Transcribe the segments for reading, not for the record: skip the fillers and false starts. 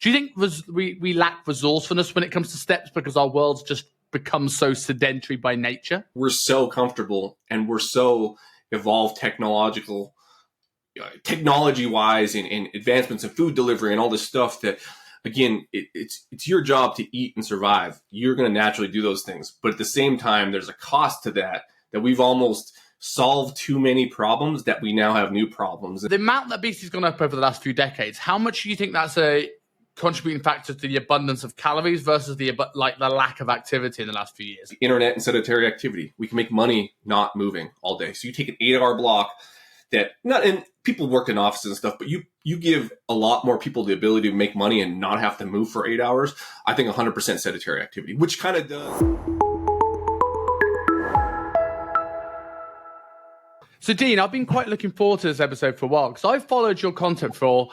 Do you think we lack resourcefulness when it comes to steps because our world's just become so sedentary by nature? We're so comfortable and we're so evolved technology-wise and advancements in food delivery and all this stuff that, again, it's your job to eat and survive. You're going to naturally do those things. But at the same time, there's a cost to that we've almost solved too many problems that we now have new problems. The amount that obesity's gone up over the last few decades, how much do you think that's a contributing factor to the abundance of calories versus the lack of activity in the last few years? Internet and sedentary activity. We can make money not moving all day. So you take an 8-hour block and people work in offices and stuff, but you give a lot more people the ability to make money and not have to move for 8 hours. I think 100% sedentary activity, which kind of does. So Dean, I've been quite looking forward to this episode for a while because I've followed your content for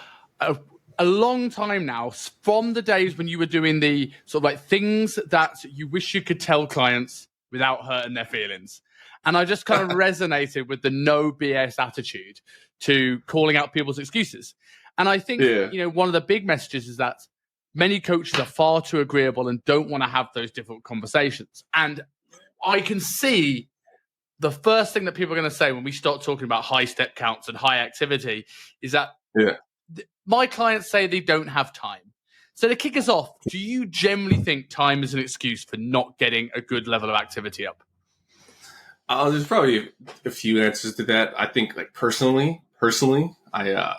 a long time now, from the days when you were doing the sort of like things that you wish you could tell clients without hurting their feelings. And I just kind of resonated with the no BS attitude to calling out people's excuses. And I think, one of the big messages is that many coaches are far too agreeable and don't want to have those difficult conversations. And I can see the first thing that people are going to say when we start talking about high step counts and high activity is that my clients say they don't have time. So to kick us off, do you generally think time is an excuse for not getting a good level of activity up? There's probably a few answers to that. I think, like, personally, I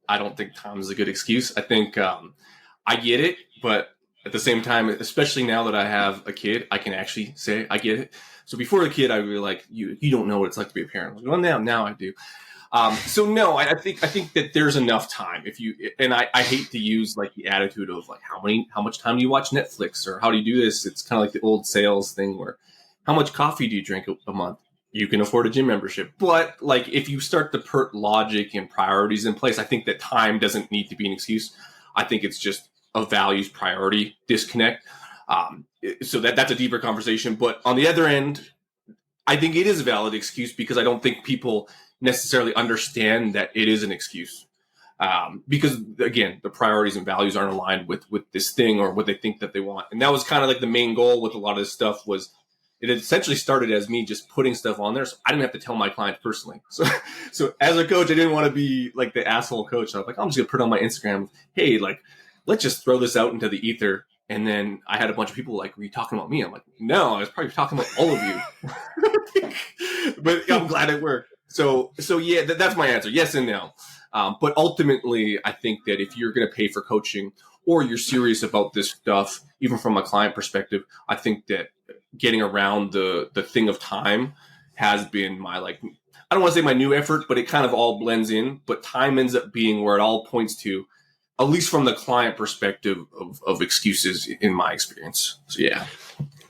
don't think time is a good excuse. I think I get it, but at the same time, especially now that I have a kid, I can actually say I get it. So before the kid, I would be like, you don't know what it's like to be a parent. Well, now I do. So no, I think that there's enough time. I hate to use like the attitude of like how much time do you watch Netflix or how do you do this? It's kind of like the old sales thing where how much coffee do you drink a month? You can afford a gym membership. But like if you start to put logic and priorities in place, I think that time doesn't need to be an excuse. I think it's just a values priority disconnect. So that's a deeper conversation. But on the other end, I think it is a valid excuse because I don't think people necessarily understand that it is an excuse. Because again, the priorities and values aren't aligned with this thing or what they think that they want. And that was kind of like the main goal with a lot of this stuff was it essentially started as me just putting stuff on there. So I didn't have to tell my clients personally. So as a coach, I didn't want to be like the asshole coach. So I was like, I'm just going to put it on my Instagram. Hey, like, let's just throw this out into the ether. And then I had a bunch of people like, were you talking about me? I'm like, no, I was probably talking about all of you. But I'm glad it worked. So yeah, that's my answer. Yes and no. But ultimately, I think that if you're going to pay for coaching or you're serious about this stuff, even from a client perspective, I think that getting around the thing of time has been my, like, I don't want to say my new effort, but it kind of all blends in. But time ends up being where it all points to, at least from the client perspective of excuses in my experience. So, yeah.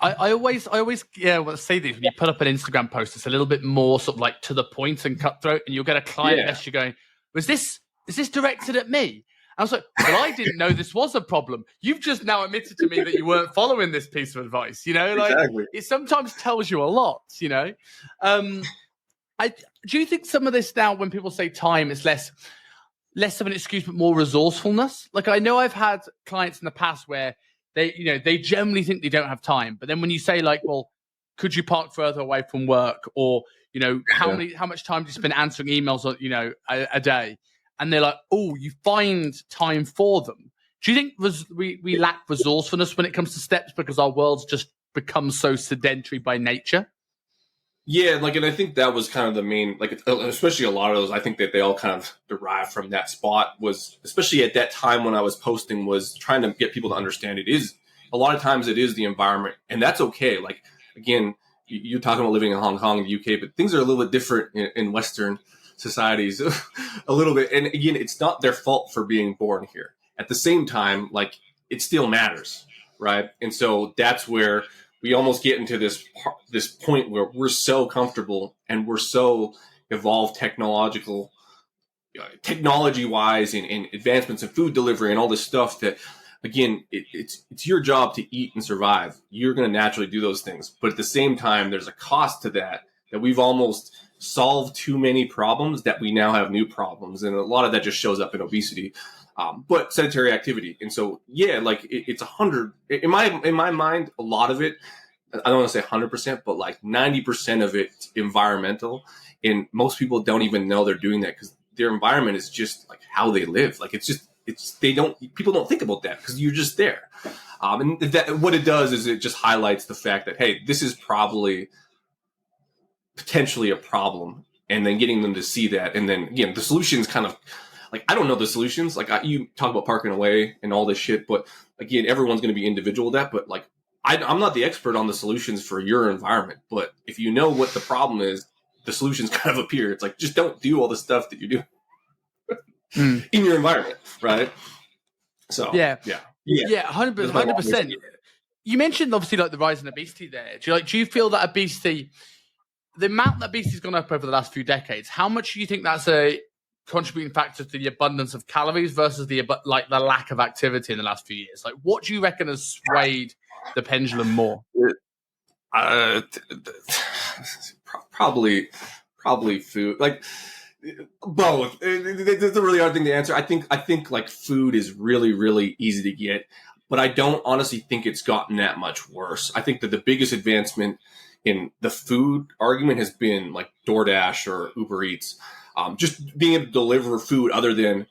I always say this, when you put up an Instagram post, it's a little bit more sort of like to the point and cutthroat, and you'll get a client message going, is this directed at me? I was like, well, I didn't know this was a problem. You've just now admitted to me that you weren't following this piece of advice, like exactly. It sometimes tells you a lot, do you think some of this now, when people say time, is less of an excuse, but more resourcefulness? Like, I know I've had clients in the past where they generally think they don't have time. But then when you say like, well, could you park further away from work? Or, how much time do you spend answering emails, a day? And they're like, oh, you find time for them. Do you think we lack resourcefulness when it comes to steps because our world's just become so sedentary by nature? Yeah, and I think that was kind of the main, especially a lot of those, I think that they all kind of derive from that spot was, especially at that time when I was posting, was trying to get people to understand a lot of times it is the environment, and that's okay. Like, again, you're talking about living in Hong Kong, the UK, but things are a little bit different in Western societies a little bit. And again, it's not their fault for being born here. At the same time, like, it still matters, right? And so that's where we almost get into this point where we're so comfortable and we're so evolved technology-wise and advancements in food delivery and all this stuff that, again, it's your job to eat and survive. You're going to naturally do those things. But at the same time, there's a cost to that we've almost solved too many problems that we now have new problems. And a lot of that just shows up in obesity. but sedentary activity. And so, yeah, like it's 100 in my mind. A lot of it, I don't want to say 100%, but like 90% of it environmental. And most people don't even know they're doing that because their environment is just like how they live. Like people don't think about that because you're just there. And that what it does is it just highlights the fact that, hey, this is probably potentially a problem. And then getting them to see that. And then again, the solutions kind of like, I don't know the solutions. Like you talk about parking away and all this shit, but again, everyone's going to be individual with that. But like, I'm not the expert on the solutions for your environment, but if you know what the problem is, the solutions kind of appear. It's like, just don't do all the stuff that you do in your environment, right? So yeah, 100%. You mentioned obviously like the rise in obesity there. Do you feel that obesity, the amount that obesity has gone up over the last few decades, how much do you think that's a contributing factor to the abundance of calories versus the lack of activity in the last few years? Like, what do you reckon has swayed the pendulum more? Probably food. Like both. It's a really hard thing to answer. I think like food is really, really easy to get, but I don't honestly think it's gotten that much worse. I think that the biggest advancement in the food argument has been like DoorDash or Uber Eats. Just being able to deliver food other than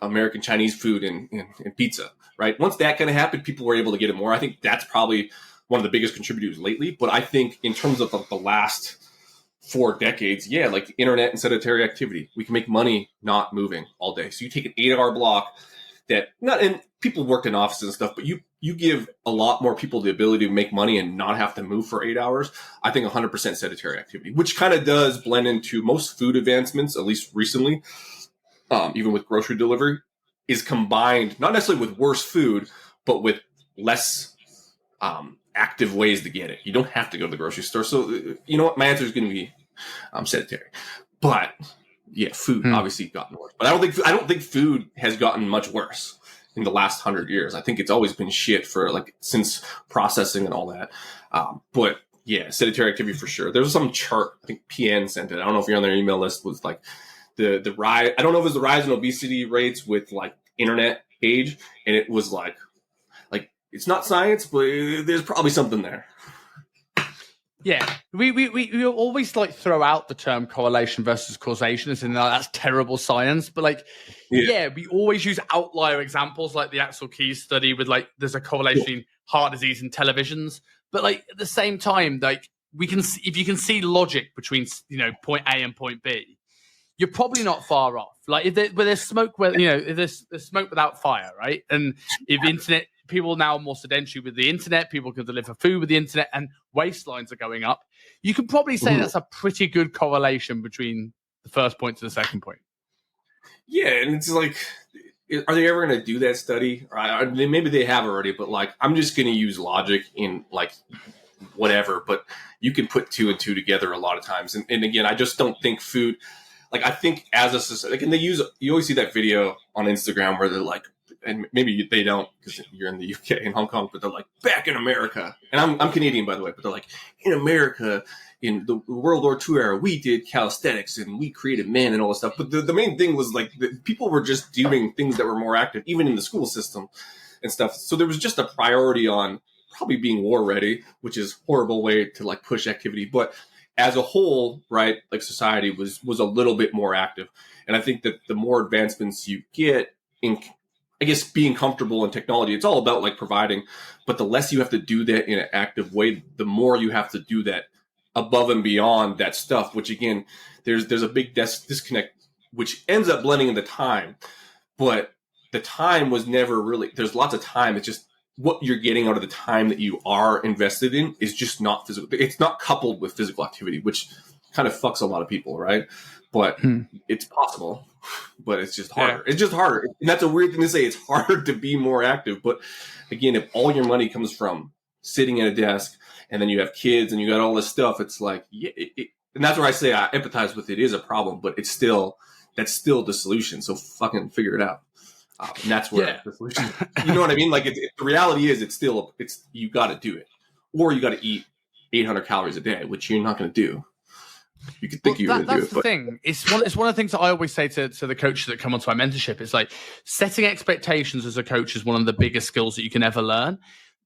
American Chinese food and pizza, right? Once that kind of happened, people were able to get it more. I think that's probably one of the biggest contributors lately. But I think in terms of the last 4 decades, yeah, like internet and sedentary activity, we can make money not moving all day. So you take an 8-hour block and people worked in offices and stuff, but you give a lot more people the ability to make money and not have to move for 8 hours. I think 100% sedentary activity, which kind of does blend into most food advancements, at least recently, even with grocery delivery, is combined not necessarily with worse food, but with less active ways to get it. You don't have to go to the grocery store. So you know what? My answer is going to be sedentary. But yeah, food obviously gotten worse. But I don't think food has gotten much worse in the last 100 years. I think it's always been shit for like since processing and all that. But yeah, sedentary activity for sure. There was some chart, I think PN sent it. I don't know if you're on their email list, was like the rise. I don't know if it was the rise in obesity rates with like internet age. And it was like it's not science, but there's probably something there. Yeah, we always like throw out the term correlation versus causation as in that's terrible science, but like we always use outlier examples like the Axel Keys study with like there's a correlation in heart disease and televisions, but like at the same time, like we can see, if you can see logic between point A and point B, you're probably not far off. Like if there's smoke, if there's smoke without fire, right? And if internet. People now are more sedentary with the internet. People can deliver food with the internet, and waistlines are going up. You can probably say that's a pretty good correlation between the first point to the second point. Yeah, and it's like, are they ever going to do that study? Maybe they have already, but like, I'm just going to use logic in like whatever. But you can put 2 and 2 together a lot of times. And again, I just don't think food. Like, I think as a society, like, and you always see that video on Instagram where they're like. And maybe they don't because you're in the UK and Hong Kong, but they're like back in America. And I'm Canadian, by the way, but they're like in America in the World War II era, we did calisthenics and we created men and all this stuff. But the main thing was like people were just doing things that were more active, even in the school system and stuff. So there was just a priority on probably being war ready, which is a horrible way to like push activity. But as a whole, right, like society was a little bit more active. And I think that the more advancements you get in I guess being comfortable in technology, it's all about like providing, but the less you have to do that in an active way, the more you have to do that above and beyond that stuff, which again, there's a big disconnect, which ends up blending into time, but the time was never really, there's lots of time. It's just what you're getting out of the time that you are invested in is just not physical. It's not coupled with physical activity, which kind of fucks a lot of people, right? But it's possible. But it's just harder. Yeah. It's just harder. And that's a weird thing to say. It's harder to be more active. But again, if all your money comes from sitting at a desk and then you have kids and you got all this stuff, it's like, and that's where I say I empathize with it is a problem, but that's still the solution. So fucking figure it out. And that's where the solution, you know what I mean? Like the reality is you got to do it, or you got to eat 800 calories a day, which you're not going to do. You could think Well, you're going to do that's it, the thing. It's one of the things that I always say to the coaches that come onto my mentorship. It's like setting expectations as a coach is one of the biggest skills that you can ever learn.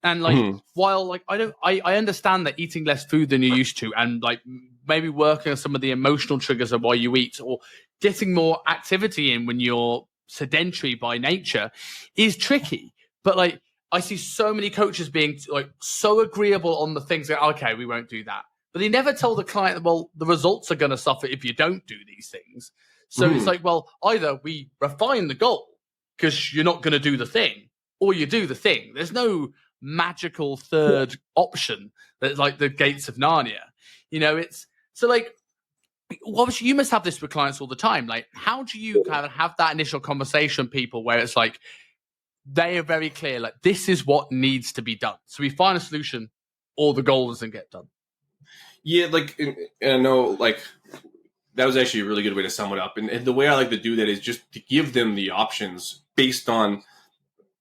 And like, while like I understand that eating less food than you're used to, and like maybe working on some of the emotional triggers of why you eat, or getting more activity in when you're sedentary by nature, is tricky. But like, I see so many coaches being like so agreeable on the things that, okay, we won't do that. But they never tell the client, well, the results are going to suffer if you don't do these things. So it's like, well, either we refine the goal because you're not going to do the thing, or you do the thing. There's no magical third option that's like the gates of Narnia. It's so like, obviously you must have this with clients all the time. Like, how do you kind of have that initial conversation with people where it's like, they are very clear, like, this is what needs to be done. So we find a solution or the goal doesn't get done. Yeah, like, and I know, like, that was actually a really good way to sum it up. And the way I like to do that is just to give them the options based on,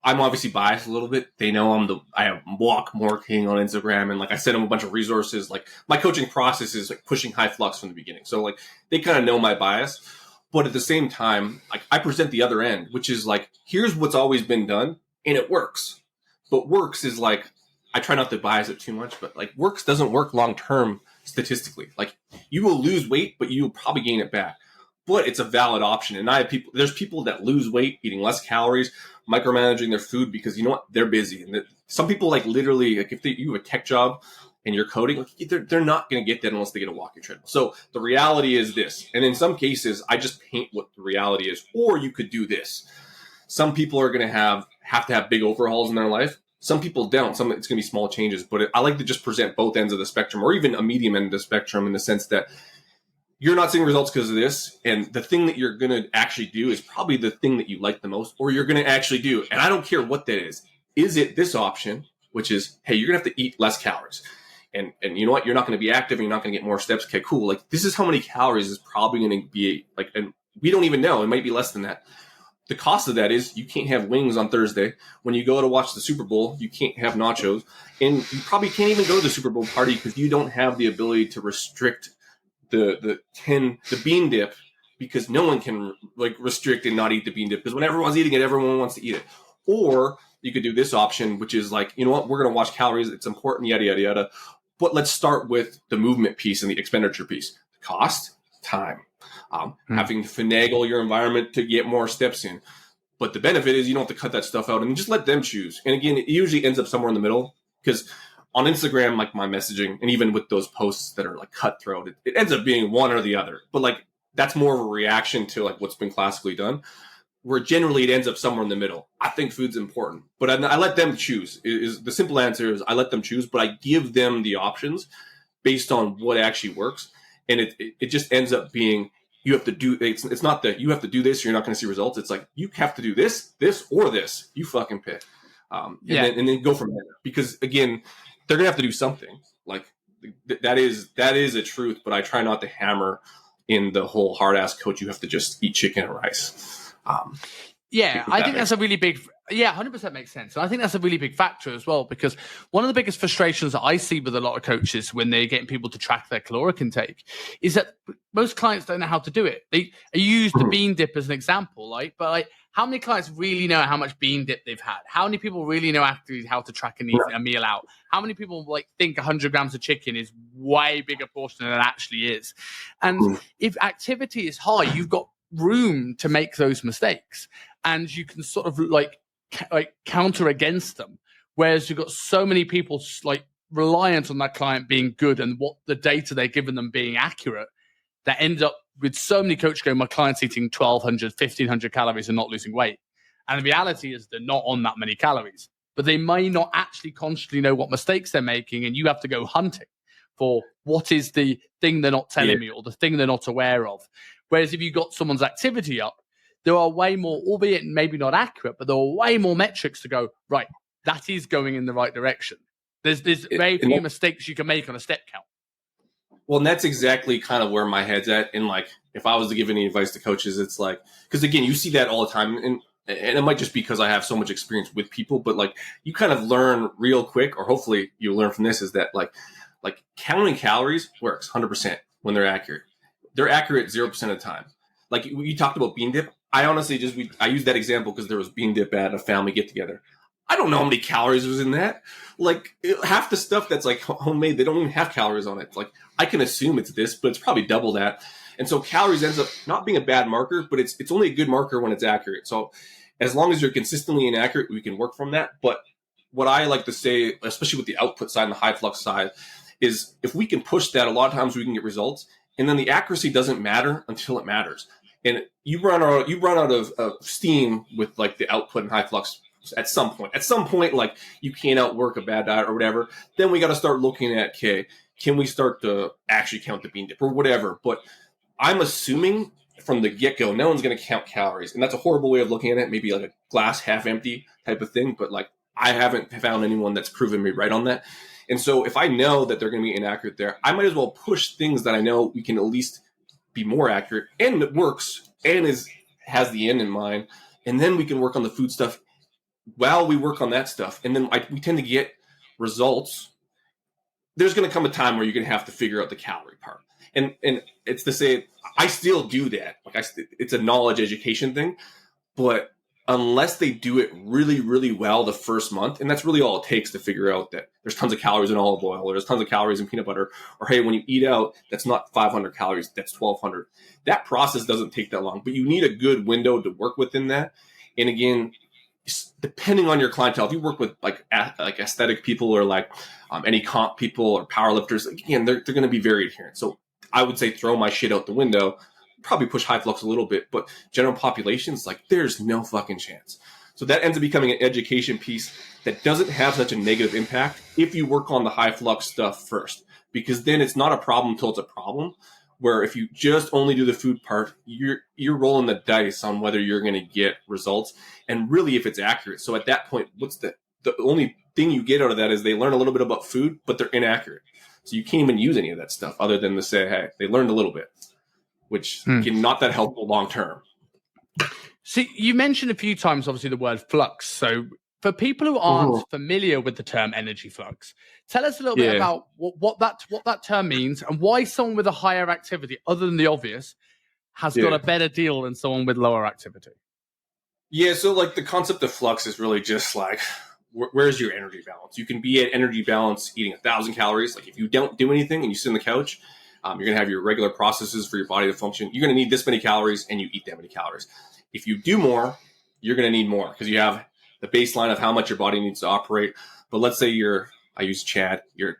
I'm obviously biased a little bit. They know I have walk marketing on Instagram, and like I send them a bunch of resources. Like my coaching process is like pushing high flux from the beginning. So like they kind of know my bias, but at the same time, like I present the other end, which is like, here's what's always been done and it works. But works is like, I try not to bias it too much, but like works doesn't work long-term statistically. Like you will lose weight, but you will probably gain it back. But it's a valid option. And there's people that lose weight eating less calories, micromanaging their food because you know what? They're busy. And some people like literally, like if you have a tech job and you're coding, like they're not going to get that unless they get a walking treadmill. So the reality is this. And in some cases, I just paint what the reality is. Or you could do this. Some people are going to have to have big overhauls in their life. Some people don't. It's going to be small changes. But I like to just present both ends of the spectrum, or even a medium end of the spectrum, in the sense that you're not seeing results because of this, and the thing that you're going to actually do is probably the thing that you like the most, or you're going to actually do. And I don't care what that is. Is it this option, which is, hey, you're going to have to eat less calories. And you know what? You're not going to be active and you're not going to get more steps. Okay, cool. Like, this is how many calories is probably going to be, like, and we don't even know. It might be less than that. The cost of that is you can't have wings on Thursday. When you go to watch the Super Bowl, you can't have nachos. And you probably can't even go to the Super Bowl party because you don't have the ability to restrict the bean dip, because no one can like restrict and not eat the bean dip, because when everyone's eating it, everyone wants to eat it. Or you could do this option, which is like, you know what, we're going to watch calories. It's important, yada, yada, yada. But let's start with the movement piece and the expenditure piece. Cost, time. Having to finagle your environment to get more steps in. But the benefit is you don't have to cut that stuff out and just let them choose. And again, it usually ends up somewhere in the middle, because on Instagram, like my messaging, and even with those posts that are like cutthroat, it ends up being one or the other. But like that's more of a reaction to like what's been classically done, where generally it ends up somewhere in the middle. I think food's important, but I let them choose. Is the simple answer is I let them choose, but I give them the options based on what actually works. And it just ends up being, you have to do, it's not that you have to do this, you're not going to see results. It's like, you have to do this, or this. You fucking pick. And then go from there. Because again, they're going to have to do something. Like that is a truth, but I try not to hammer in the whole hard ass coach, you have to just eat chicken and rice. I think that's a really big, 100% makes sense. And I think that's a really big factor as well, because one of the biggest frustrations that I see with a lot of coaches when they're getting people to track their caloric intake is that most clients don't know how to do it. They use the bean dip as an example, but like, how many clients really know how much bean dip they've had? How many people really know actually how to track and eat a meal out? How many people like think 100 grams of chicken is way bigger portion than it actually is? And if activity is high, you've got room to make those mistakes, and you can sort of like counter against them. Whereas you've got so many people like reliant on that client being good and what the data they're giving them being accurate, that ends up with so many coaches going, my client's eating 1,200, 1,500 calories and not losing weight. And the reality is they're not on that many calories, but they may not actually consciously know what mistakes they're making. And you have to go hunting for what is the thing they're not telling me, or the thing they're not aware of. Whereas if you got someone's activity up, there are way more, albeit maybe not accurate, but there are way more metrics to go, right, that is going in the right direction. There's very few mistakes you can make on a step count. Well, and that's exactly kind of where my head's at. And like, if I was to give any advice to coaches, it's like, because again, you see that all the time, and it might just be because I have so much experience with people, but like you kind of learn real quick, or hopefully you learn from this, is that like counting calories works 100%. when they're accurate. They're accurate 0% of the time. Like you talked about bean dip. I honestly I used that example because there was bean dip at a family get together. I don't know how many calories was in that. Like half the stuff that's like homemade, they don't even have calories on it. Like I can assume it's this, but it's probably double that. And so calories ends up not being a bad marker, but it's only a good marker when it's accurate. So as long as you're consistently inaccurate, we can work from that. But what I like to say, especially with the output side and the high flux side, is if we can push that, a lot of times we can get results. And then the accuracy doesn't matter until it matters. And you run out of steam with like the output and high flux at some point. At some point, like you can't outwork a bad diet or whatever. Then we got to start looking at, okay, can we start to actually count the bean dip or whatever? But I'm assuming from the get-go, no one's going to count calories. And that's a horrible way of looking at it. Maybe like a glass half empty type of thing. But like I haven't found anyone that's proven me right on that. And so if I know that they're going to be inaccurate there, I might as well push things that I know we can at least be more accurate and it works and has the end in mind. And then we can work on the food stuff while we work on that stuff. And then we tend to get results. There's going to come a time where you're going to have to figure out the calorie part. And it's to say, I still do that. Like it's a knowledge education thing, but unless they do it really, really well the first month, and that's really all it takes to figure out that there's tons of calories in olive oil, or there's tons of calories in peanut butter, or hey, when you eat out, that's not 500 calories, that's 1,200. That process doesn't take that long, but you need a good window to work within that. And again, depending on your clientele, if you work with like aesthetic people or like any comp people or powerlifters, again, they're going to be very adherent. So I would say throw my shit out the window. Probably push high flux a little bit, but general populations, like there's no fucking chance. So that ends up becoming an education piece that doesn't have such a negative impact if you work on the high flux stuff first, because then it's not a problem until it's a problem. Where if you just only do the food part, you're rolling the dice on whether you're going to get results, and really if it's accurate. So at that point, what's the only thing you get out of that is they learn a little bit about food, but they're inaccurate. So you can't even use any of that stuff other than to say, hey, they learned a little bit, which can not that helpful long term. See, you mentioned a few times, obviously, the word flux. So for people who aren't familiar with the term energy flux, tell us a little bit about what that term means and why someone with a higher activity, other than the obvious, has got a better deal than someone with lower activity. Yeah, so like the concept of flux is really just like, where's your energy balance? You can be at energy balance eating 1,000 calories. Like if you don't do anything and you sit on the couch, you're going to have your regular processes for your body to function. You're going to need this many calories and you eat that many calories. If you do more, you're going to need more because you have the baseline of how much your body needs to operate. But let's say I use Chad, you're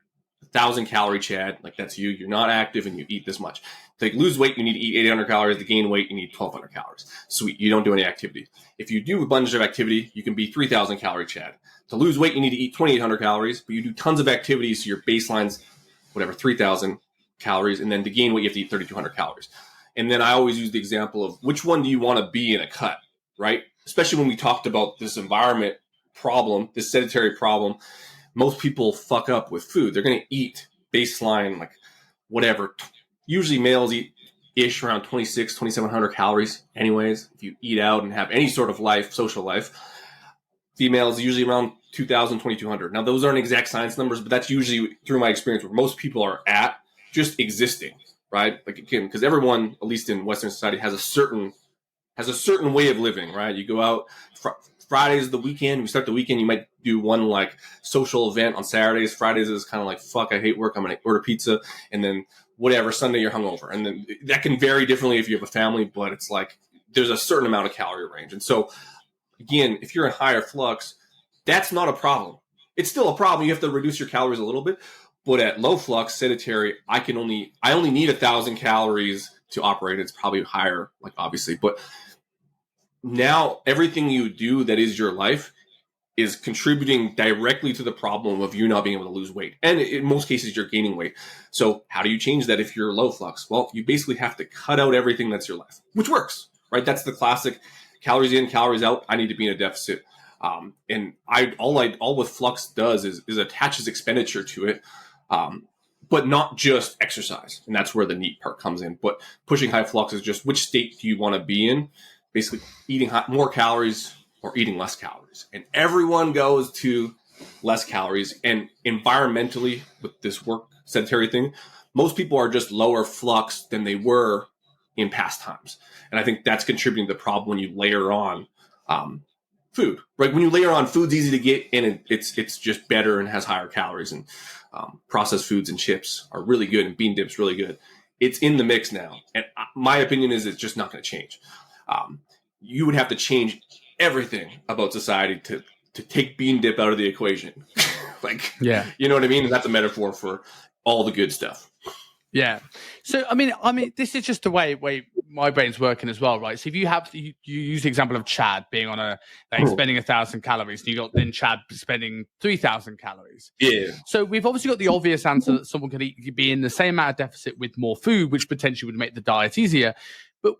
1,000 calorie Chad, like that's you. You're not active and you eat this much. To lose weight, you need to eat 800 calories. To gain weight, you need 1,200 calories. Sweet. You don't do any activity. If you do a bunch of activity, you can be 3,000 calorie Chad. To lose weight, you need to eat 2,800 calories, but you do tons of activities. So your baseline's 3,000 calories. And then to gain weight, you have to eat 3,200 calories. And then I always use the example of which one do you want to be in a cut, right? Especially when we talked about this environment problem, this sedentary problem. Most people fuck up with food. They're going to eat baseline, like whatever. Usually males eat ish around 2,700 calories anyways. If you eat out and have any sort of life, social life, females usually around 2,000, 2,200. Now those aren't exact science numbers, but that's usually through my experience where most people are at just existing, right? Like again, because everyone, at least in Western society, has a certain way of living, right? You go out, Fridays is the weekend. We start the weekend. You might do one like social event on Saturdays. Fridays is kind of like, fuck, I hate work. I'm going to order pizza. And then whatever, Sunday you're hungover. And then that can vary differently if you have a family, but it's like there's a certain amount of calorie range. And so again, if you're in higher flux, that's not a problem. It's still a problem. You have to reduce your calories a little bit. But at low flux, sedentary, I only need 1,000 calories to operate. It's probably higher, like obviously, but now everything you do that is your life is contributing directly to the problem of you not being able to lose weight. And in most cases, you're gaining weight. So how do you change that if you're low flux? Well, you basically have to cut out everything that's your life, which works, right? That's the classic calories in, calories out. I need to be in a deficit. And all with flux does is attaches expenditure to it. But not just exercise. And that's where the neat part comes in. But pushing high flux is just which state do you want to be in? Basically eating more calories or eating less calories. And everyone goes to less calories. And environmentally with this work sedentary thing, most people are just lower flux than they were in past times. And I think that's contributing to the problem when you layer on food, right? When you layer on, food's easy to get, and it's just better and has higher calories. And processed foods and chips are really good, and bean dip's really good. It's in the mix now, and my opinion is it's just not going to change. You would have to change everything about society to take bean dip out of the equation. Like, yeah, you know what I mean? And that's a metaphor for all the good stuff. Yeah. So, I mean, this is just the way my brain's working as well, right? So if you use the example of Chad being on spending 1,000 calories, and you got then Chad spending 3,000 calories. Yeah. So we've obviously got the obvious answer that someone could be in the same amount of deficit with more food, which potentially would make the diet easier. But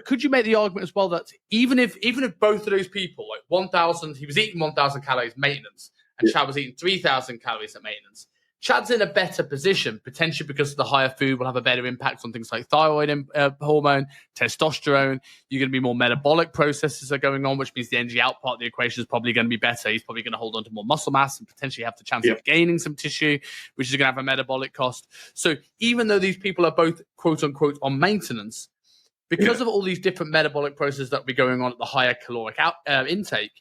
could you make the argument as well that even if both of those people, like 1,000, he was eating 1,000 calories maintenance, and Chad was eating 3,000 calories at maintenance, Chad's in a better position, potentially because the higher food will have a better impact on things like thyroid hormone, testosterone. You're going to be more metabolic processes are going on, which means the energy out part of the equation is probably going to be better. He's probably going to hold on to more muscle mass and potentially have the chance of gaining some tissue, which is going to have a metabolic cost. So even though these people are both, quote unquote, on maintenance, because of all these different metabolic processes that will be going on at the higher caloric intake,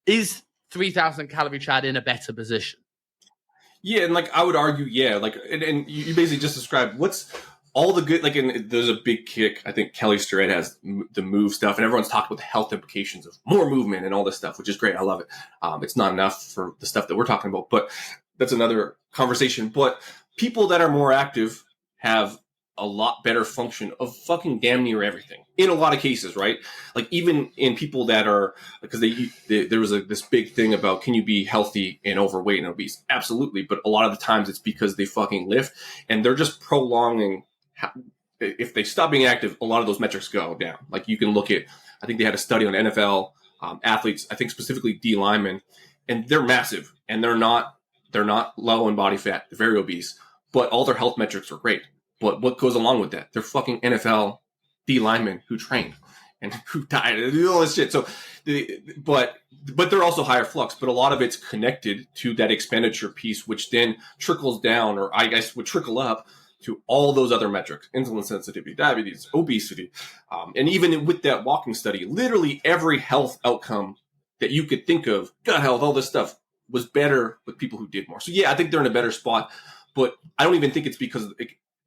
is 3,000 calorie Chad in a better position? Yeah, and like I would argue, like and you basically just described what's all the good. Like, and there's a big kick. I think Kelly Starrett has the move stuff, and everyone's talking about the health implications of more movement and all this stuff, which is great. I love it. It's not enough for the stuff that we're talking about, but that's another conversation. But people that are more active have a lot better function of fucking damn near everything in a lot of cases, right? Like even in people that are, because there was this big thing about can you be healthy and overweight and obese? Absolutely. But a lot of the times it's because they fucking lift and they're just prolonging. If they stop being active, a lot of those metrics go down. Like you can look at, I think they had a study on NFL athletes, I think specifically D linemen, and they're massive and they're not low in body fat. They're very obese, but all their health metrics are great. But what goes along with that? They're fucking NFL D linemen who train and who died and do all this shit. So, but they're also higher flux. But a lot of it's connected to that expenditure piece, which then trickles down, or I guess would trickle up to all those other metrics: insulin sensitivity, diabetes, obesity, and even with that walking study, literally every health outcome that you could think of, gut health, all this stuff, was better with people who did more. So yeah, I think they're in a better spot. But I don't even think it's because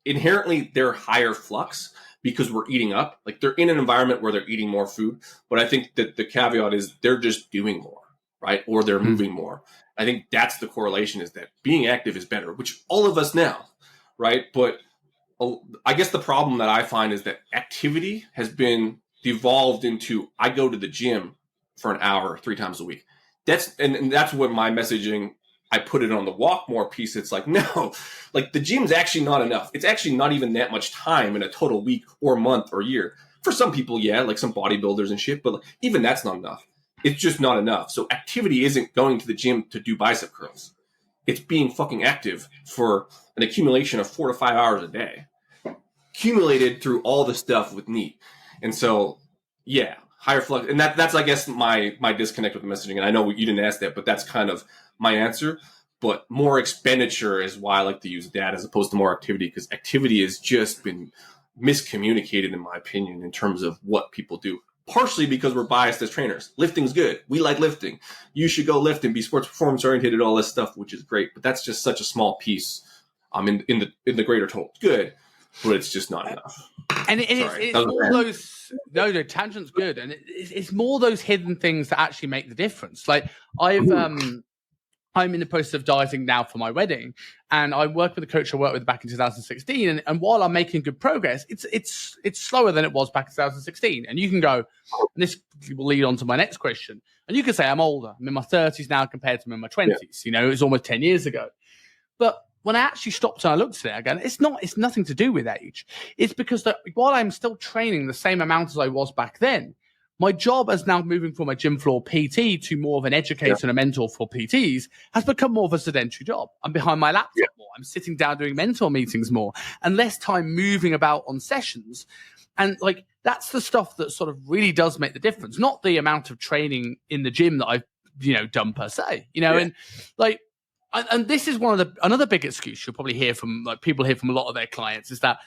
inherently they're higher flux because we're eating up. Like they're in an environment where they're eating more food. But I think that the caveat is they're just doing more, right? Or they're moving more. I think that's the correlation, is that being active is better, which all of us now, right? But I guess the problem that I find is that activity has been devolved into, I go to the gym for an hour 3 times a week. That's what my messaging, I put it on the walk more piece. It's like, no, like the gym's actually not enough. It's actually not even that much time in a total week or month or year. For some people, yeah, like some bodybuilders and shit, but like, even that's not enough. It's just not enough. So activity isn't going to the gym to do bicep curls. It's being fucking active for an accumulation of 4 to 5 hours a day, accumulated through all the stuff with NEAT. And so, yeah, higher flux. And that's, I guess, my disconnect with the messaging. And I know you didn't ask that, but that's kind of my answer. But more expenditure is why I like to use that as opposed to more activity, because activity has just been miscommunicated, in my opinion, in terms of what people do. Partially because we're biased as trainers. Lifting's good. We like lifting. You should go lift and be sports performance oriented, all this stuff, which is great. But that's just such a small piece in the greater total. It's good, but it's just not enough. And it's more those. No, tangent's good, and it's more those hidden things that actually make the difference. Like I'm in the process of dieting now for my wedding, and I work with a coach I worked with back in 2016. And while I'm making good progress, it's slower than it was back in 2016. And you can go, and this will lead on to my next question. And you can say I'm older. I'm in my 30s now compared to in my 20s. Yeah. You know, it was almost 10 years ago. But when I actually stopped and I looked at it again, it's nothing to do with age. It's because while I'm still training the same amount as I was back then, my job as now moving from a gym floor PT to more of an educator and a mentor for PTs has become more of a sedentary job. I'm behind my laptop more. I'm sitting down doing mentor meetings more and less time moving about on sessions. And like, that's the stuff that sort of really does make the difference, not the amount of training in the gym that I've, done per se, and like, and this is another big excuse you'll probably hear from people hear from a lot of their clients is that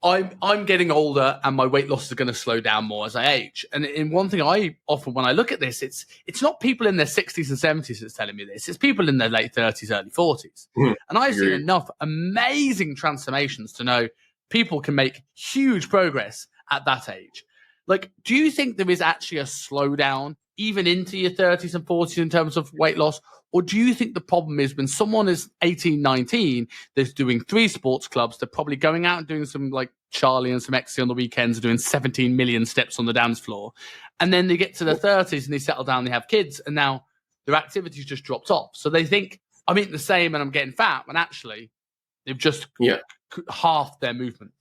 I'm getting older and my weight loss is going to slow down more as I age. And in one thing I often, when I look at this, it's not people in their 60s and 70s that's telling me this. It's people in their late 30s, early 40s. And I've seen enough amazing transformations to know people can make huge progress at that age. Like, do you think there is actually a slowdown even into your 30s and 40s in terms of weight loss? Or do you think the problem is when someone is 18, 19, they're doing 3 sports clubs, they're probably going out and doing some like Charlie and some ecstasy on the weekends, doing 17 million steps on the dance floor. And then they get to their 30s and they settle down, they have kids, and now their activity's just dropped off. So they think, I'm eating the same and I'm getting fat, when actually they've just halved their movement.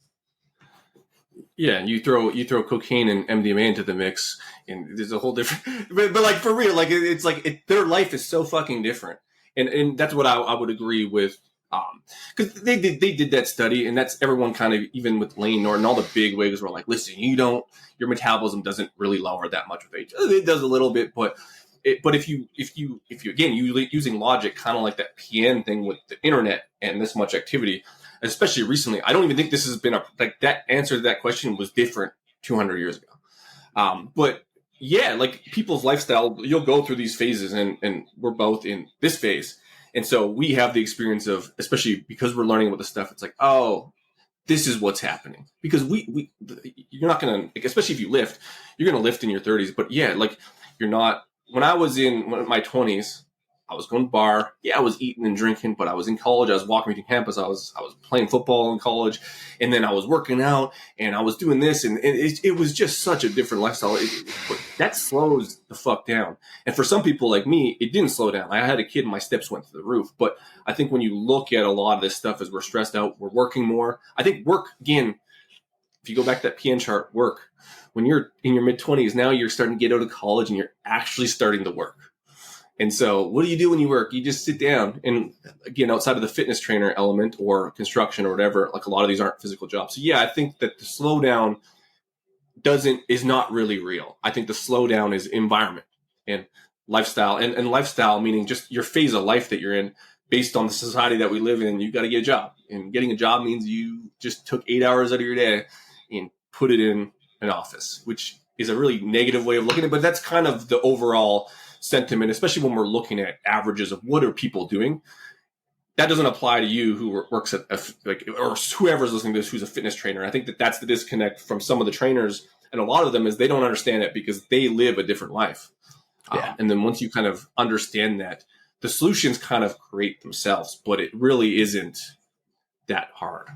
Yeah, and you throw cocaine and MDMA into the mix, and there's a whole different. But like for real, like it's like their life is so fucking different, and that's what I would agree with. Because they did that study, and that's everyone kind of, even with Layne Norton, all the big wigs were like, listen, your metabolism doesn't really lower that much with age. It does a little bit, but if you again, using logic, kind of like that PN thing with the internet and this much activity. Especially recently, I don't even think this has been that answer to that question was different 200 years ago. But yeah, like people's lifestyle, you'll go through these phases, and we're both in this phase. And so we have the experience of, especially because we're learning about this stuff, it's like, oh, this is what's happening. Because you're not going to, especially if you lift, you're going to lift in your 30s. But yeah, like you're not, when I was in my 20s, I was going to bar. Yeah, I was eating and drinking, but I was in college. I was walking between campus. I was playing football in college, and then I was working out, and I was doing this, and it was just such a different lifestyle. But that slows the fuck down. And for some people like me, it didn't slow down. I had a kid, and my steps went through the roof. But I think when you look at a lot of this stuff, as we're stressed out, we're working more. I think work, again, if you go back to that PN chart, work. When you're in your mid-20s, now you're starting to get out of college, and you're actually starting to work. And so what do you do when you work? You just sit down. And again, outside of the fitness trainer element or construction or whatever, like a lot of these aren't physical jobs. So yeah, I think that the slowdown is not really real. I think the slowdown is environment and lifestyle, and lifestyle meaning just your phase of life that you're in based on the society that we live in. You got to get a job, and getting a job means you just took 8 hours out of your day and put it in an office, which is a really negative way of looking at it. But that's kind of the overall sentiment, especially when we're looking at averages of what are people doing. That doesn't apply to you who works at or whoever's listening to this who's a fitness trainer. I think that's the disconnect from some of the trainers, and a lot of them is they don't understand it because they live a different life. And then once you kind of understand that, the solutions kind of create themselves, but it really isn't that hard.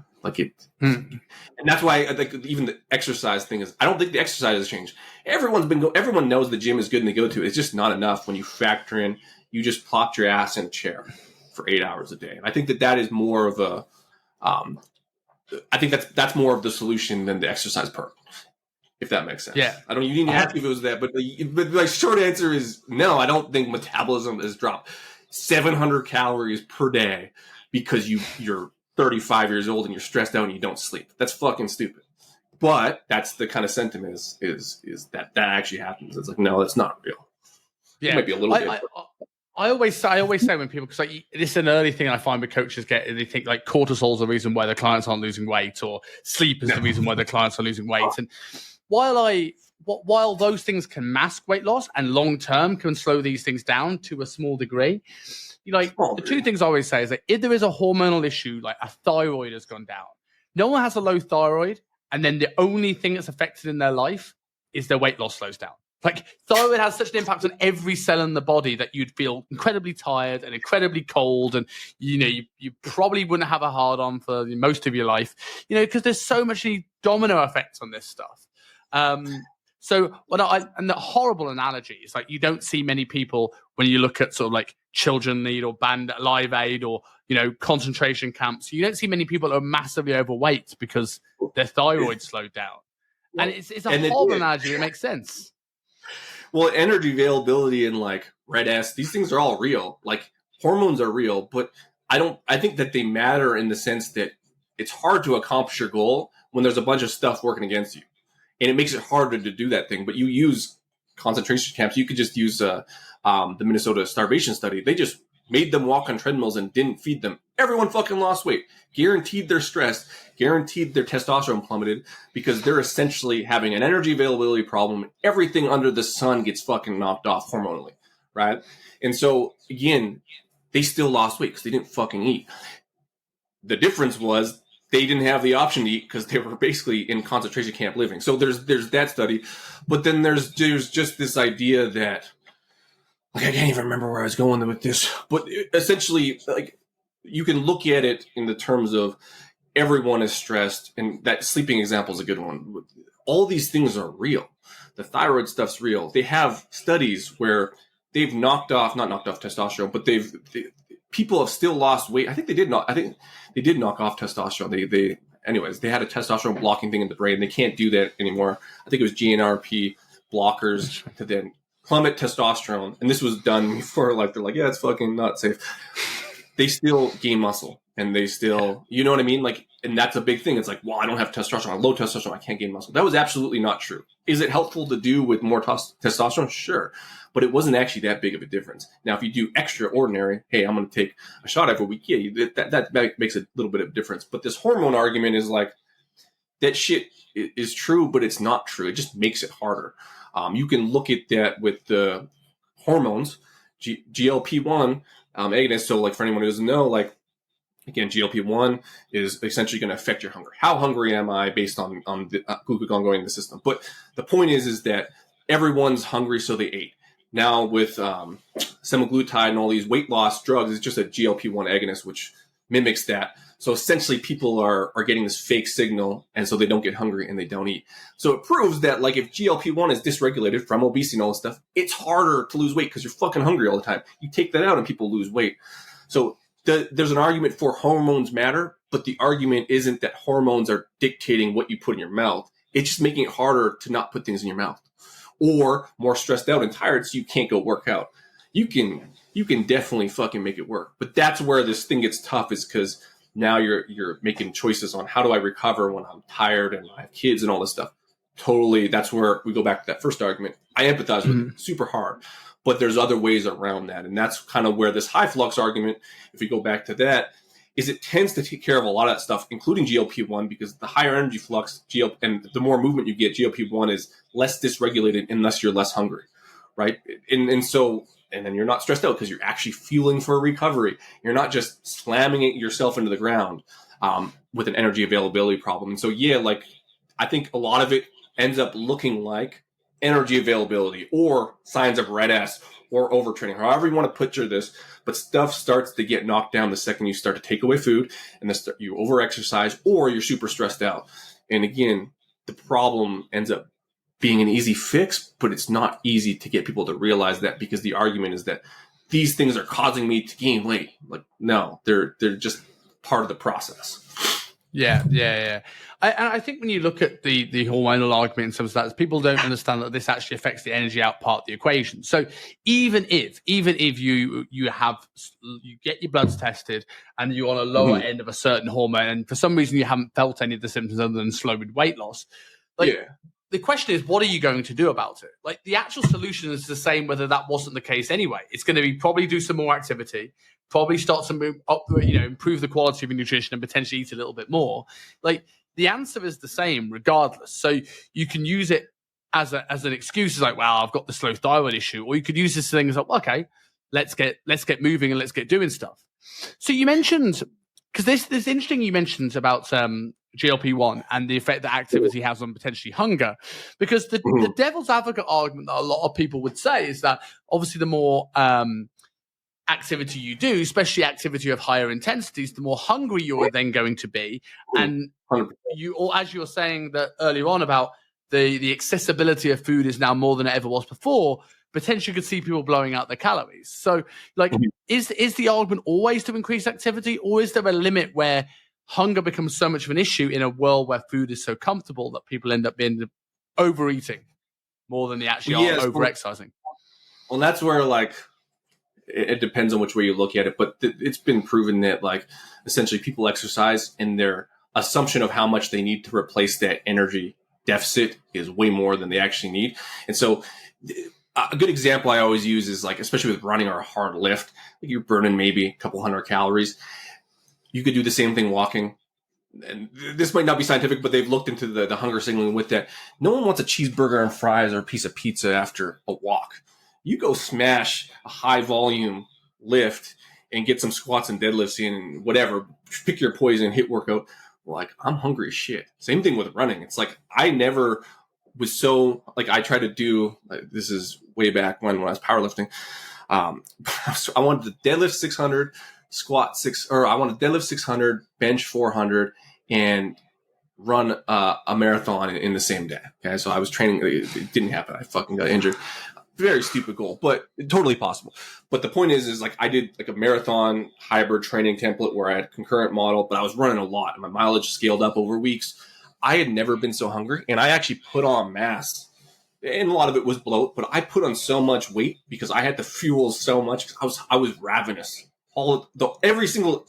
And that's why I think even the exercise thing is, I don't think the exercise has changed. Everyone knows the gym is good and they go to it. It's just not enough when you factor in, you just plopped your ass in a chair for 8 hours a day. And I think that is more of a, I think that's more of the solution than the exercise part, if that makes sense. Yeah. I don't, you didn't ask if it was that, but my short answer is no, I don't think metabolism has dropped 700 calories per day because you're 35 years old and you're stressed out and you don't sleep. That's fucking stupid. But that's the kind of sentiment is that actually happens. It's like, no, that's not real. Yeah. It might be a little bit. I always say when people, because this is an early thing I find with coaches they think like cortisol is the reason why their clients aren't losing weight, or sleep is the reason why their clients are losing weight. And while those things can mask weight loss and long term can slow these things down to a small degree, the two things I always say is that if there is a hormonal issue, like a thyroid has gone down, no one has a low thyroid, and then the only thing that's affected in their life is their weight loss slows down. Like thyroid has such an impact on every cell in the body that you'd feel incredibly tired and incredibly cold, and you probably wouldn't have a hard on for most of your life, because there's so much domino effects on this stuff. So and the horrible analogy is like you don't see many people when you look at sort of like Children Need or Live Aid or concentration camps. You don't see many people who are massively overweight because their thyroid slowed down. And it's a horrible analogy. It makes sense. Well, energy availability and like RED-S, these things are all real. Like hormones are real, but I think that they matter in the sense that it's hard to accomplish your goal when there's a bunch of stuff working against you. And it makes it harder to do that thing. But you use concentration camps. You could just use the Minnesota starvation study. They just made them walk on treadmills and didn't feed them, everyone fucking lost weight. Guaranteed they're stressed, guaranteed their testosterone plummeted, because they're essentially having an energy availability problem. Everything under the sun gets fucking knocked off hormonally, right? And so, again, they still lost weight because they didn't fucking eat. The difference was they didn't have the option to eat because they were basically in concentration camp living. So there's that study. But then there's just this idea that, like, I can't even remember where I was going with this, but essentially, like, you can look at it in the terms of everyone is stressed, and that sleeping example is a good one. All these things are real. The thyroid stuff's real. They have studies where they've not knocked off testosterone, but people have still lost weight. I think they did knock off testosterone. Anyways, they had a testosterone blocking thing in the brain. They can't do that anymore. I think it was GnRP blockers to then plummet testosterone. And this was done before, like, they're like, yeah, it's fucking not safe. They still gain muscle, and they still, you know what I mean? Like, and that's a big thing. It's like, well, I don't have testosterone, I'm low testosterone, I can't gain muscle. That was absolutely not true. Is it helpful to do with more testosterone? Sure. But it wasn't actually that big of a difference. Now, if you do extraordinary, hey, I'm going to take a shot every week, yeah, that makes a little bit of difference. But this hormone argument is like, that shit is true, but it's not true. It just makes it harder. You can look at that with the hormones, GLP-1 agonists. So, like, for anyone who doesn't know, like, again, GLP-1 is essentially going to affect your hunger. How hungry am I based on the glucagon going in the system? But the point is that everyone's hungry, so they ate. Now with semaglutide and all these weight loss drugs, it's just a GLP-1 agonist, which mimics that. So essentially people are getting this fake signal, and so they don't get hungry and they don't eat. So it proves that, like, if GLP-1 is dysregulated from obesity and all this stuff, it's harder to lose weight because you're fucking hungry all the time. You take that out and people lose weight. So there's an argument for hormones matter, but the argument isn't that hormones are dictating what you put in your mouth. It's just making it harder to not put things in your mouth, or more stressed out and tired so you can't go work out. You can definitely fucking make it work. But that's where this thing gets tough, is because now you're making choices on, how do I recover when I'm tired and I have kids and all this stuff. Totally, that's where we go back to that first argument. I empathize with it super hard, but there's other ways around that. And that's kind of where this high flux argument, if we go back to that, is it tends to take care of a lot of that stuff, including GLP-1, because the higher energy flux, and the more movement you get, GLP-1 is less dysregulated unless you're less hungry, right? And then you're not stressed out because you're actually fueling for a recovery. You're not just slamming yourself into the ground with an energy availability problem. And so, yeah, like, I think a lot of it ends up looking like energy availability or signs of red S or overtraining, however you want to picture this. But stuff starts to get knocked down the second you start to take away food, and you overexercise, or you're super stressed out. And again, the problem ends up being an easy fix, but it's not easy to get people to realize that, because the argument is that these things are causing me to gain weight. Like, no, they're just part of the process. Yeah. I think when you look at the hormonal argument in some of that, people don't understand that this actually affects the energy out part of the equation. So even if you get your bloods tested and you're on a lower end of a certain hormone, and for some reason you haven't felt any of the symptoms other than slowed weight loss, the question is, what are you going to do about it? Like, the actual solution is the same whether that wasn't the case anyway. It's going to be probably do some more activity, probably start to move up, improve the quality of your nutrition, and potentially eat a little bit more. Like, the answer is the same regardless. So you can use it as an excuse. It's like, well, I've got the slow thyroid issue, or you could use this thing as like, okay, let's get moving and let's get doing stuff. So you mentioned, because this interesting, you mentioned about GLP-1 and the effect that activity has on potentially hunger, because the devil's advocate argument that a lot of people would say is that obviously the more activity you do, especially activity of higher intensities, the more hungry you're then going to be. And you, or as you were saying that earlier on about the accessibility of food is now more than it ever was before, potentially could see people blowing out their calories. So, like, is the argument always to increase activity, or is there a limit where hunger becomes so much of an issue in a world where food is so comfortable that people end up being overeating more than they actually are over-exercising? Well, that's where, like, it depends on which way you look at it, but it's been proven that, like, essentially people exercise and their assumption of how much they need to replace that energy deficit is way more than they actually need. And so a good example I always use is like, especially with running or a hard lift, like you're burning maybe a couple hundred calories. You could do the same thing walking. And this might not be scientific, but they've looked into the hunger signaling with that. No one wants a cheeseburger and fries or a piece of pizza after a walk. You go smash a high volume lift and get some squats and deadlifts in and whatever, pick your poison, hit workout. Like, I'm hungry as shit. Same thing with running. It's like, I never was so, like, I tried to do, this is way back when I was powerlifting. I wanted to deadlift 600, I wanted to deadlift 600, bench 400, and run a marathon in the same day. Okay. So I was training. It didn't happen. I fucking got injured. Very stupid goal, but totally possible. But the point is like, I did like a marathon hybrid training template where I had a concurrent model, but I was running a lot and my mileage scaled up over weeks. I had never been so hungry, and I actually put on mass, and a lot of it was bloat, but I put on so much weight because I had to fuel so much. I was ravenous every single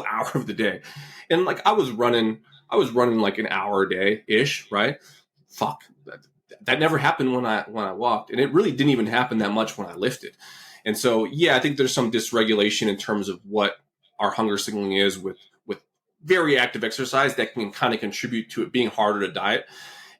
hour of the day. And like, I was running like an hour a day ish, right? Fuck. That never happened when I walked, and it really didn't even happen that much when I lifted. And so, yeah, I think there's some dysregulation in terms of what our hunger signaling is with very active exercise that can kind of contribute to it being harder to diet.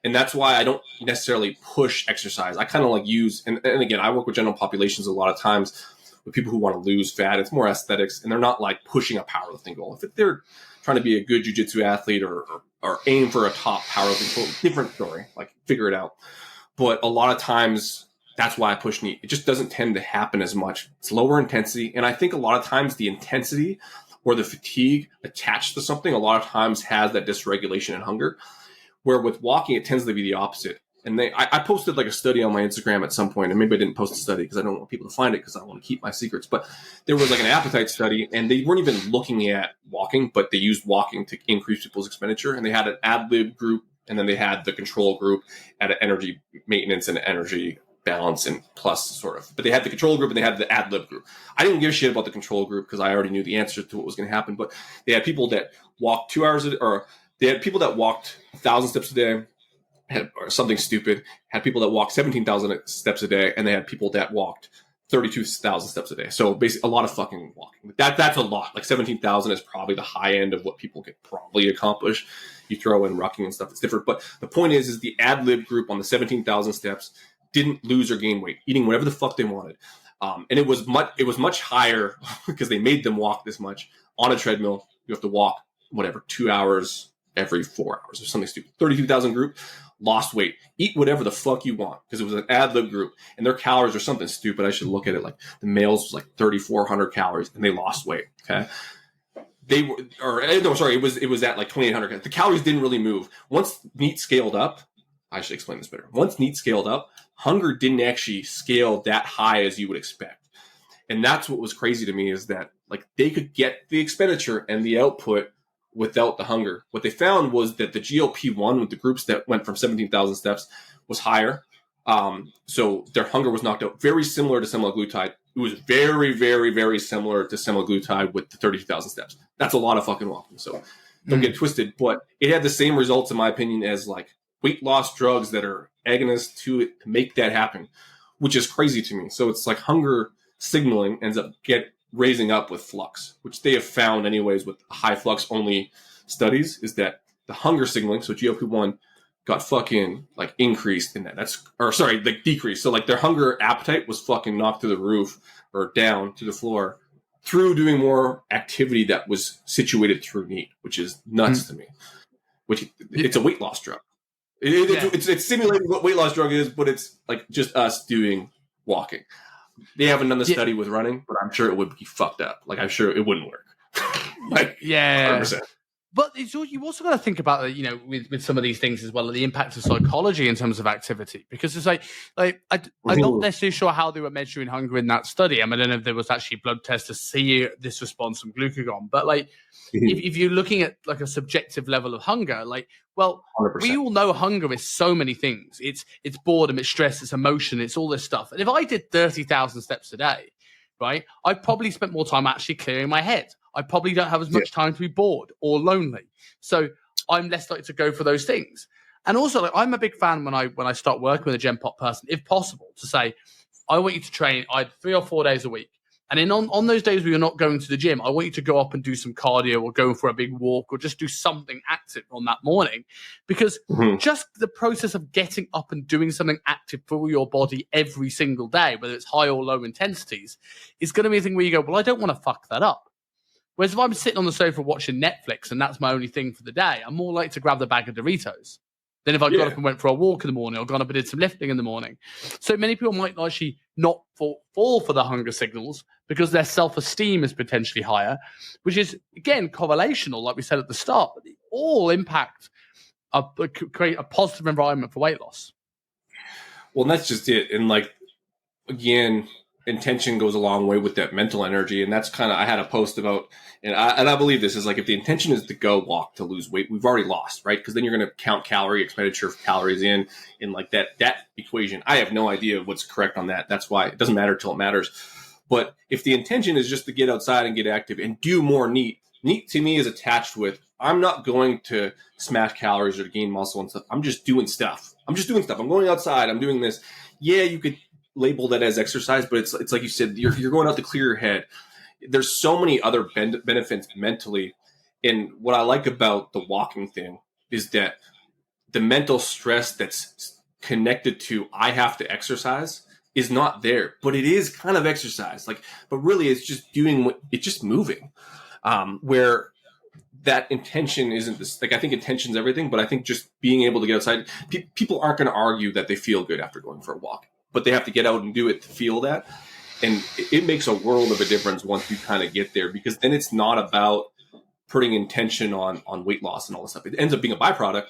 And that's why I don't necessarily push exercise. I kind of like use, and again, I work with general populations a lot of times with people who want to lose fat. It's more aesthetics, and they're not like pushing a powerlifting goal. If they're trying to be a good jiu-jitsu athlete or aim for a top powerlifting goal, different story, like figure it out. But a lot of times that's why I push NEAT. It just doesn't tend to happen as much. It's lower intensity. And I think a lot of times the intensity or the fatigue attached to something a lot of times has that dysregulation and hunger, where with walking, it tends to be the opposite. And I posted like a study on my Instagram at some point, and maybe I didn't post a study because I don't want people to find it because I want to keep my secrets. But there was like an appetite study, and they weren't even looking at walking, but they used walking to increase people's expenditure. And they had an ad lib group, and then they had the control group at an energy maintenance and energy balance and plus sort of. But they had the control group and they had the ad lib group. I didn't give a shit about the control group because I already knew the answer to what was going to happen. But they had people that walked 2 hours or they had people that walked 1,000 steps a day. Or something stupid, had people that walked 17,000 steps a day, and they had people that walked 32,000 steps a day. So basically a lot of fucking walking. That's a lot. Like 17,000 is probably the high end of what people could probably accomplish. You throw in rucking and stuff, it's different. But the point is the ad lib group on the 17,000 steps didn't lose or gain weight, eating whatever the fuck they wanted. And it was much higher because they made them walk this much on a treadmill. You have to walk, 2 hours every 4 hours or something stupid. 32,000 group. Lost weight, eat whatever the fuck you want because it was an ad lib group and their calories are something stupid. I should look at it like the males was like 3,400 calories and they lost weight. Okay. It was at like 2,800. The calories didn't really move. Once NEAT scaled up, I should explain this better. Once NEAT scaled up, hunger didn't actually scale that high as you would expect. And that's what was crazy to me is that like they could get the expenditure and the output without the hunger. What they found was that the GLP-1 with the groups that went from 17,000 steps was higher. So their hunger was knocked out. Very similar to semaglutide. It was very, very, very similar to semaglutide with the 32,000 steps. That's a lot of fucking walking. So don't get twisted. But it had the same results, in my opinion, as like weight loss drugs that are agonists to it to make that happen, which is crazy to me. So it's like hunger signaling ends up raising up with flux, which they have found anyways with high flux only studies, is that the hunger signaling, so GLP-1 got fucking like increased in that. Decreased. So like their hunger appetite was fucking knocked to the roof or down to the floor through doing more activity that was situated through NEAT, which is nuts to me. It's a weight loss drug. It's simulating what weight loss drug is, but it's like just us doing walking. They haven't done the study with running, but I'm sure it would be fucked up. Like I'm sure it wouldn't work. Like 100%. But you also got to think about, with some of these things as well, the impact of psychology in terms of activity. Because it's I'm not necessarily sure how they were measuring hunger in that study. I mean, I don't know if there was actually blood tests to see this response from glucagon. But if you're looking at like a subjective level of hunger, 100%. We all know hunger is so many things. It's boredom, it's stress, it's emotion, it's all this stuff. And if I did 30,000 steps a day, right, I probably spent more time actually clearing my head. I probably don't have as much time to be bored or lonely. So I'm less likely to go for those things. And also, I'm a big fan when I start working with a Gen Pop person, if possible, to say, I want you to train 3 or 4 days a week. And then on those days where you're not going to the gym, I want you to go up and do some cardio or go for a big walk or just do something active on that morning. Because just the process of getting up and doing something active for your body every single day, whether it's high or low intensities, is going to be a thing where you go, well, I don't want to fuck that up. Whereas if I'm sitting on the sofa watching Netflix and that's my only thing for the day, I'm more likely to grab the bag of Doritos than if I got up and went for a walk in the morning or gone up and did some lifting in the morning. So many people might actually not fall for the hunger signals because their self-esteem is potentially higher, which is, again, correlational, like we said at the start. But they all impact, create a positive environment for weight loss. Well, and that's just it. And like, again, intention goes a long way with that mental energy. And that's kind of, I had a post about, and I believe this is like, if the intention is to go walk to lose weight, we've already lost, right? Because then you're going to count calorie expenditure of calories in like that equation. I have no idea what's correct on that. That's why it doesn't matter till it matters. But if the intention is just to get outside and get active and do more NEAT to me is attached with, I'm not going to smash calories or to gain muscle and stuff. I'm just doing stuff. I'm going outside. I'm doing this. Yeah, you could label that as exercise, but it's like you said, you're going out to clear your head. There's so many other benefits mentally. And what I like about the walking thing is that the mental stress that's connected to I have to exercise is not there, but it is kind of exercise. Like, but really it's just it's just moving. Where that intention isn't this, like, I think intention's everything, but I think just being able to get outside, people aren't going to argue that they feel good after going for a walk, but they have to get out and do it to feel that. And it makes a world of a difference once you kind of get there, because then it's not about putting intention on weight loss and all this stuff. It ends up being a byproduct,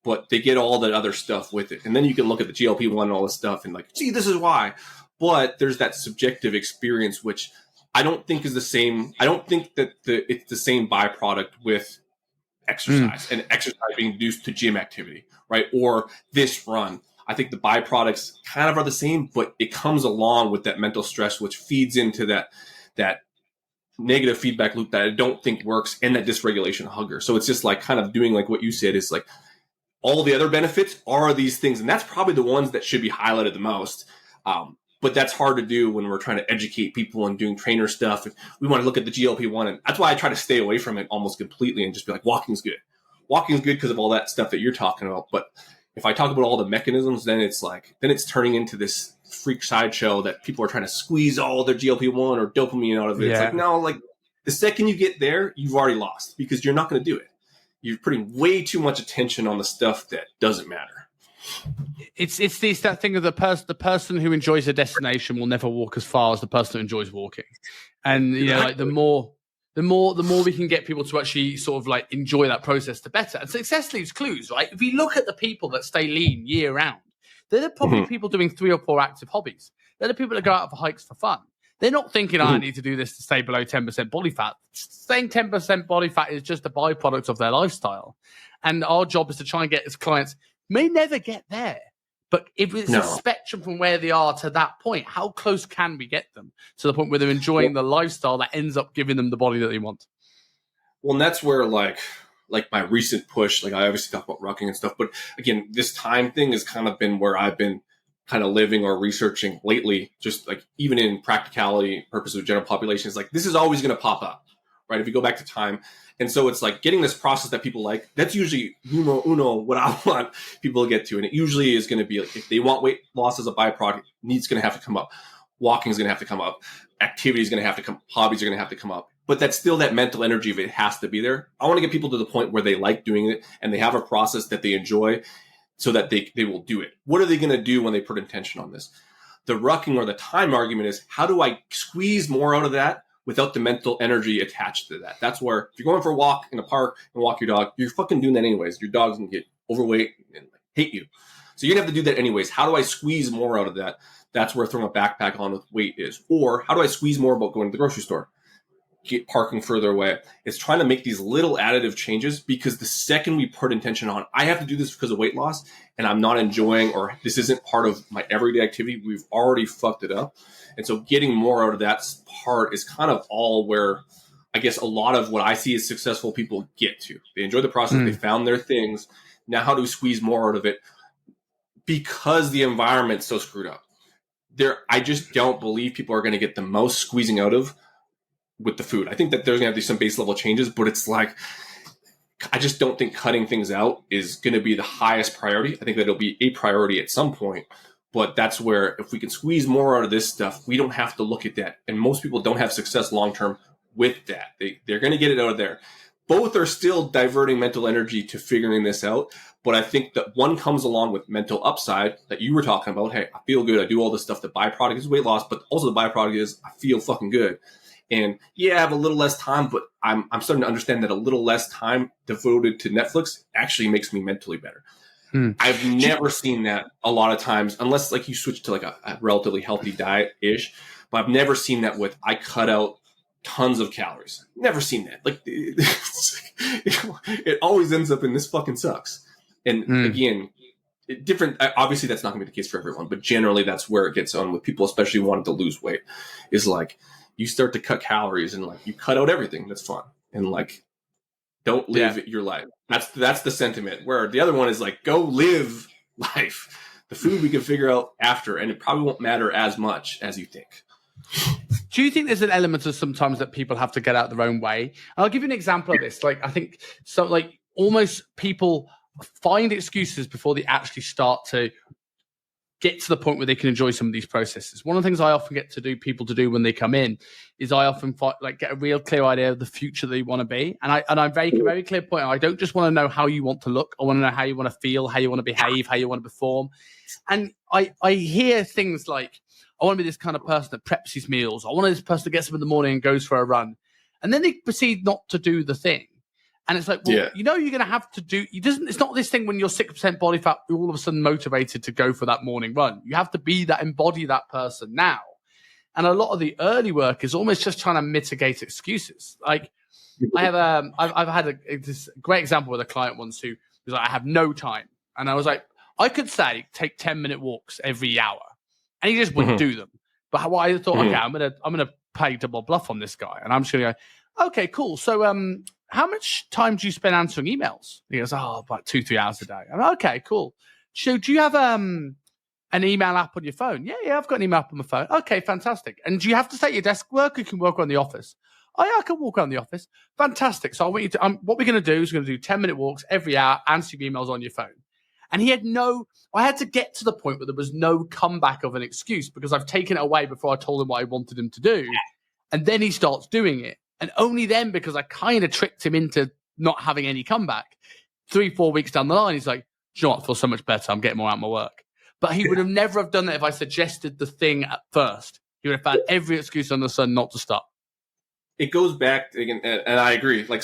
but they get all that other stuff with it. And then you can look at the GLP-1 and all this stuff and like, see, this is why. But there's that subjective experience, which I don't think is the same. I don't think that it's the same byproduct with exercise and exercise being induced to gym activity, right? Or this run. I think the byproducts kind of are the same, but it comes along with that mental stress, which feeds into that negative feedback loop that I don't think works, and that dysregulation of hunger. So it's just like kind of doing like what you said is like all the other benefits are these things. And that's probably the ones that should be highlighted the most. But that's hard to do when we're trying to educate people and doing trainer stuff. And we want to look at the GLP-1. And that's why I try to stay away from it almost completely and just be like, walking's good. Walking's good because of all that stuff that you're talking about. But if I talk about all the mechanisms, then it's turning into this freak sideshow that people are trying to squeeze all their GLP-1 or dopamine out of it. Yeah. It's like, no, like the second you get there, you've already lost because you're not going to do it. You're putting way too much attention on the stuff that doesn't matter. It's that thing of the person who enjoys a destination will never walk as far as the person who enjoys walking. And you know, like the more we can get people to actually sort of like enjoy that process, the better. And success leaves clues, right? If you look at the people that stay lean year round, they're the probably people doing 3 or 4 active hobbies. They're the people that go out for hikes for fun. They're not thinking, I need to do this to stay below 10% body fat. Staying 10% body fat is just a byproduct of their lifestyle. And our job is to try and get as clients may never get there. But if it's a spectrum from where they are to that point, how close can we get them to the point where they're enjoying the lifestyle that ends up giving them the body that they want? Well, and that's where like my recent push, like I obviously talk about rocking and stuff, but again, this time thing has kind of been where I've been kind of living or researching lately, just like even in practicality purposes of general population, is like, this is always going to pop up, right? If you go back to time. And so it's like getting this process that people like, that's usually numero uno what I want people to get to. And it usually is going to be like, if they want weight loss as a byproduct, needs going to have to come up. Walking is going to have to come up. Activity is going to have to come. Hobbies are going to have to come up. But that's still that mental energy of it has to be there. I want to get people to the point where they like doing it and they have a process that they enjoy so that they will do it. What are they going to do when they put intention on this? The rucking or the time argument is, how do I squeeze more out of that without the mental energy attached to that? That's where if you're going for a walk in a park and walk your dog, you're fucking doing that anyways. Your dog's going to get overweight and hate you. So you're going to have to do that anyways. How do I squeeze more out of that? That's where throwing a backpack on with weight is. Or how do I squeeze more about going to the grocery store? Get parking further away. It's trying to make these little additive changes, because the second we put intention on, I have to do this because of weight loss and I'm not enjoying, or this isn't part of my everyday activity, we've already fucked it up. And so getting more out of that part is kind of all where I guess a lot of what I see as successful people get to. They enjoy the process. They found their things. Now, how do we squeeze more out of it? Because the environment's so screwed up. I just don't believe people are going to get the most squeezing out of with the food. I think that there's going to have to be some base level changes, but it's like, I just don't think cutting things out is going to be the highest priority. I think that it'll be a priority at some point, but that's where if we can squeeze more out of this stuff, we don't have to look at that. And most people don't have success long-term with that. They're going to get it out of there. Both are still diverting mental energy to figuring this out. But I think that one comes along with mental upside that you were talking about. Hey, I feel good. I do all this stuff. The byproduct is weight loss, but also the byproduct is I feel fucking good. And yeah, I have a little less time, but I'm starting to understand that a little less time devoted to Netflix actually makes me mentally better. I've never seen that a lot of times, unless like you switch to like a relatively healthy diet-ish, but I've never seen that with I cut out tons of calories. Never seen that. Like it always ends up in this fucking sucks. And again, different. Obviously, that's not going to be the case for everyone, but generally, that's where it gets on with people, especially wanting to lose weight. Is like you start to cut calories and like you cut out everything that's fun and like don't live your life. That's the sentiment. Where the other one is like go live life. The food we can figure out after, and it probably won't matter as much as you think. Do you think there's an element of sometimes that people have to get out their own way? And I'll give you an example of this. Like I think so. Like almost people find excuses before they actually start to get to the point where they can enjoy some of these processes. One of the things I often get to do people to do when they come in is I often get a real clear idea of the future they want to be. And I'm very clear point. I don't just want to know how you want to look. I want to know how you want to feel, how you want to behave, how you want to perform. And I hear things like, I want to be this kind of person that preps his meals. I want this person that gets up in the morning and goes for a run. And then they proceed not to do the thing. And it's like, well, you know, you're going to have to do, it's not this thing when you're 6% body fat, you're all of a sudden motivated to go for that morning run. You have to embody that person now. And a lot of the early work is almost just trying to mitigate excuses. Like I have, I've had this great example with a client once who was like, I have no time. And I was like, I could say, take 10-minute walks every hour. And he just wouldn't do them. But what I thought, okay, I'm gonna play double bluff on this guy. And I'm just going to go, okay, cool. So, how much time do you spend answering emails? He goes, about 2-3 hours a day. I'm like, okay, cool. So do you have an email app on your phone? Yeah, I've got an email app on my phone. Okay, fantastic. And do you have to take your desk work or you can work around the office? Oh, yeah, I can walk around the office. Fantastic. So I want you to, what we're going to do is we're going to do 10-minute walks every hour, answering emails on your phone. And I had to get to the point where there was no comeback of an excuse because I've taken it away before I told him what I wanted him to do. And then he starts doing it. And only then, because I kind of tricked him into not having any comeback, 3-4 weeks down the line, he's like, do you know what? I feel so much better. I'm getting more out of my work. But he would have never have done that if I suggested the thing at first. He would have found every excuse under the sun not to stop. It goes back, again, and I agree. Like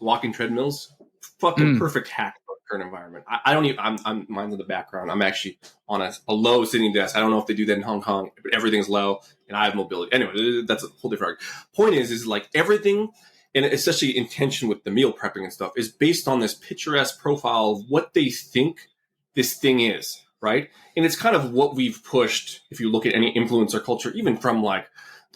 walking treadmills, fucking perfect hack for the current environment. I don't even, I'm mine's in the background. I'm actually on a low sitting desk. I don't know if they do that in Hong Kong, but everything's low and I have mobility. Anyway, that's a whole different argument. Point is like everything, and especially in tension with the meal prepping and stuff, is based on this picturesque profile of what they think this thing is, right? And it's kind of what we've pushed, if you look at any influencer culture, even from like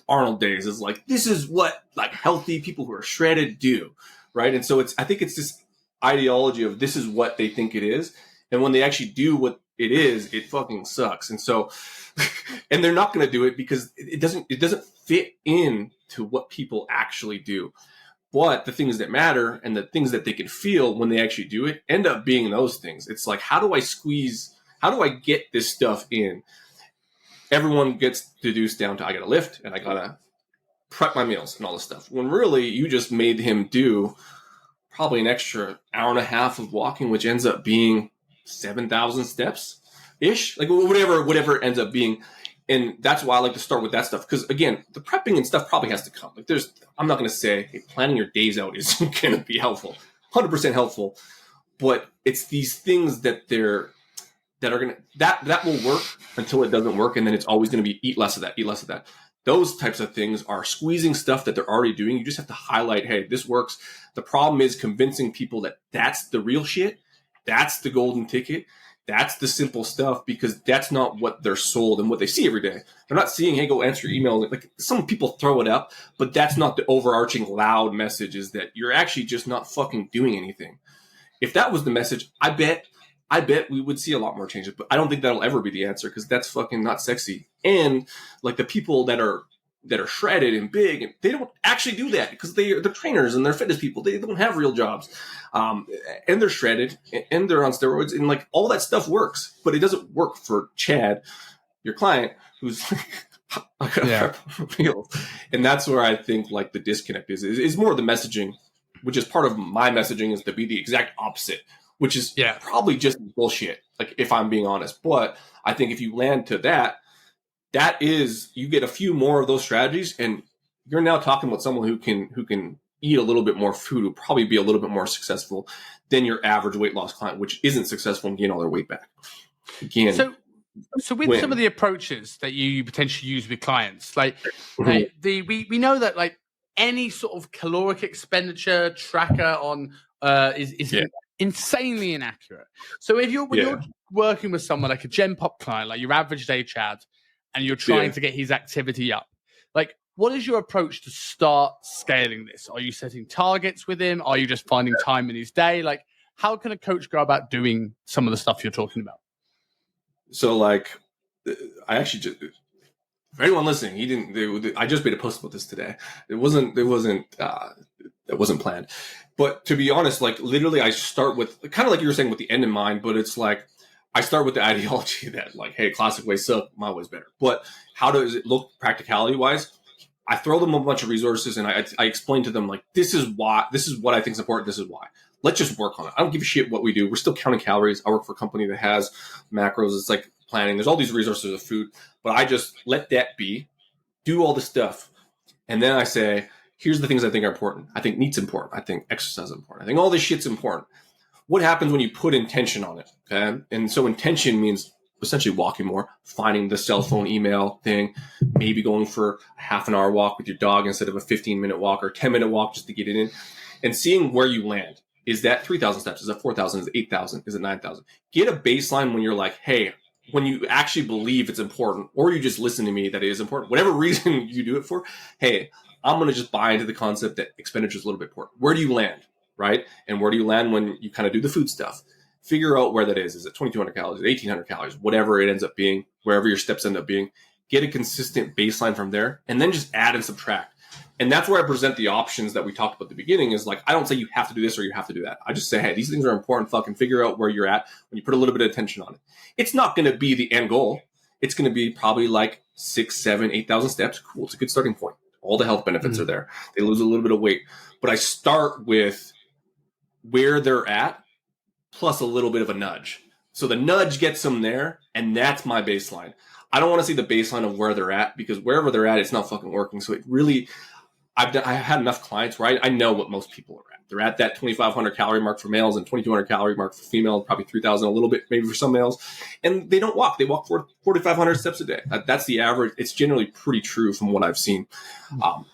Arnold days, is like, this is what like healthy people who are shredded do, right? And so I think it's this ideology of this is what they think it is. And when they actually do what it is, it fucking sucks. And so, and they're not going to do it because it doesn't fit in to what people actually do. But the things that matter and the things that they can feel when they actually do it end up being those things. It's like, how do I get this stuff in? Everyone gets deduced down to, I got to lift and I got to prep my meals and all this stuff. When really you just made him do probably an extra hour and a half of walking, which ends up being 7,000 steps ish, like whatever it ends up being. And that's why I like to start with that stuff. Because again, the prepping and stuff probably has to come. Like I'm not going to say, hey, planning your days out is going to be helpful, 100% helpful. But it's these things that that will work until it doesn't work. And then it's always going to be eat less of that. Those types of things are squeezing stuff that they're already doing. You just have to highlight, hey, this works. The problem is convincing people that that's the real shit. That's the golden ticket. That's the simple stuff, because that's not what they're sold and what they see every day. They're not seeing, hey, go answer your email. Like some people throw it up, but that's not the overarching loud message, is that you're actually just not fucking doing anything. If that was the message, I bet I bet we would see a lot more changes, but I don't think that'll ever be the answer because that's fucking not sexy. And like the people that are shredded and big, and they don't actually do that because they're trainers and they're fitness people. They don't have real jobs, and they're shredded and they're on steroids, and like all that stuff works, but it doesn't work for Chad, your client, who's like real. And that's where I think like the disconnect is more the messaging, which is part of my messaging is to be the exact opposite, which is probably just bullshit. Like if I'm being honest, but I think if you land to that is you get a few more of those strategies, and you're now talking with someone who can eat a little bit more food, will probably be a little bit more successful than your average weight loss client, which isn't successful and getting all their weight back. Again, so with some of the approaches that you potentially use with clients, like we know that like any sort of caloric expenditure tracker on is insanely inaccurate. So if you're working with someone like a Gen Pop client, like your average day Chad, and you're trying to get his activity up, like what is your approach to start scaling this? Are you setting targets with him? Are you just finding time in his day? Like how can a coach go about doing some of the stuff you're talking about? So like I actually just, for anyone listening, I just made a post about this today. It wasn't planned, but to be honest, like literally I start with kind of like you were saying with the end in mind, but it's like I start with the ideology that like, hey, classic ways suck, my way's better. But how does it look practicality wise? I throw them a bunch of resources and I explain to them like, this is what I think is important. This is why. Let's just work on it. I don't give a shit what we do. We're still counting calories. I work for a company that has macros. It's like planning. There's all these resources of food, but I just let that be, do all the stuff. And then I say, here's the things I think are important. I think NEAT's important. I think exercise is important. I think all this shit's important. What happens when you put intention on it? Okay. And so intention means essentially walking more, finding the cell phone email thing, maybe going for a half an hour walk with your dog instead of a 15-minute walk or 10-minute walk just to get it in, and seeing where you land. Is that 3,000 steps? Is that 4,000? Is it 8,000? Is it 9,000? Get a baseline when you're like, hey, when you actually believe it's important, or you just listen to me that it is important, whatever reason you do it for, hey, I'm going to just buy into the concept that expenditure is a little bit important. Where do you land? Right? And where do you land when you kind of do the food stuff? Figure out where that is. Is it 2,200 calories, 1,800 calories, whatever it ends up being, wherever your steps end up being. Get a consistent baseline from there, and then just add and subtract. And that's where I present the options that we talked about at the beginning is like, I don't say you have to do this or you have to do that. I just say, hey, these things are important. Fucking figure out where you're at when you put a little bit of attention on it. It's not going to be the end goal. It's going to be probably like 6, 7, 8,000 steps. Cool. It's a good starting point. All the health benefits are there. They lose a little bit of weight. But I start with where they're at plus a little bit of a nudge. So the nudge gets them there, and that's my baseline. I don't want to see the baseline of where they're at because wherever they're at, it's not fucking working. So it really, I've had enough clients where I know what most people are at. They're at that 2,500 calorie mark for males and 2,200 calorie mark for females, probably 3,000 a little bit maybe for some males. And they don't walk. They walk 4,500 steps a day. That's the average. It's generally pretty true from what I've seen.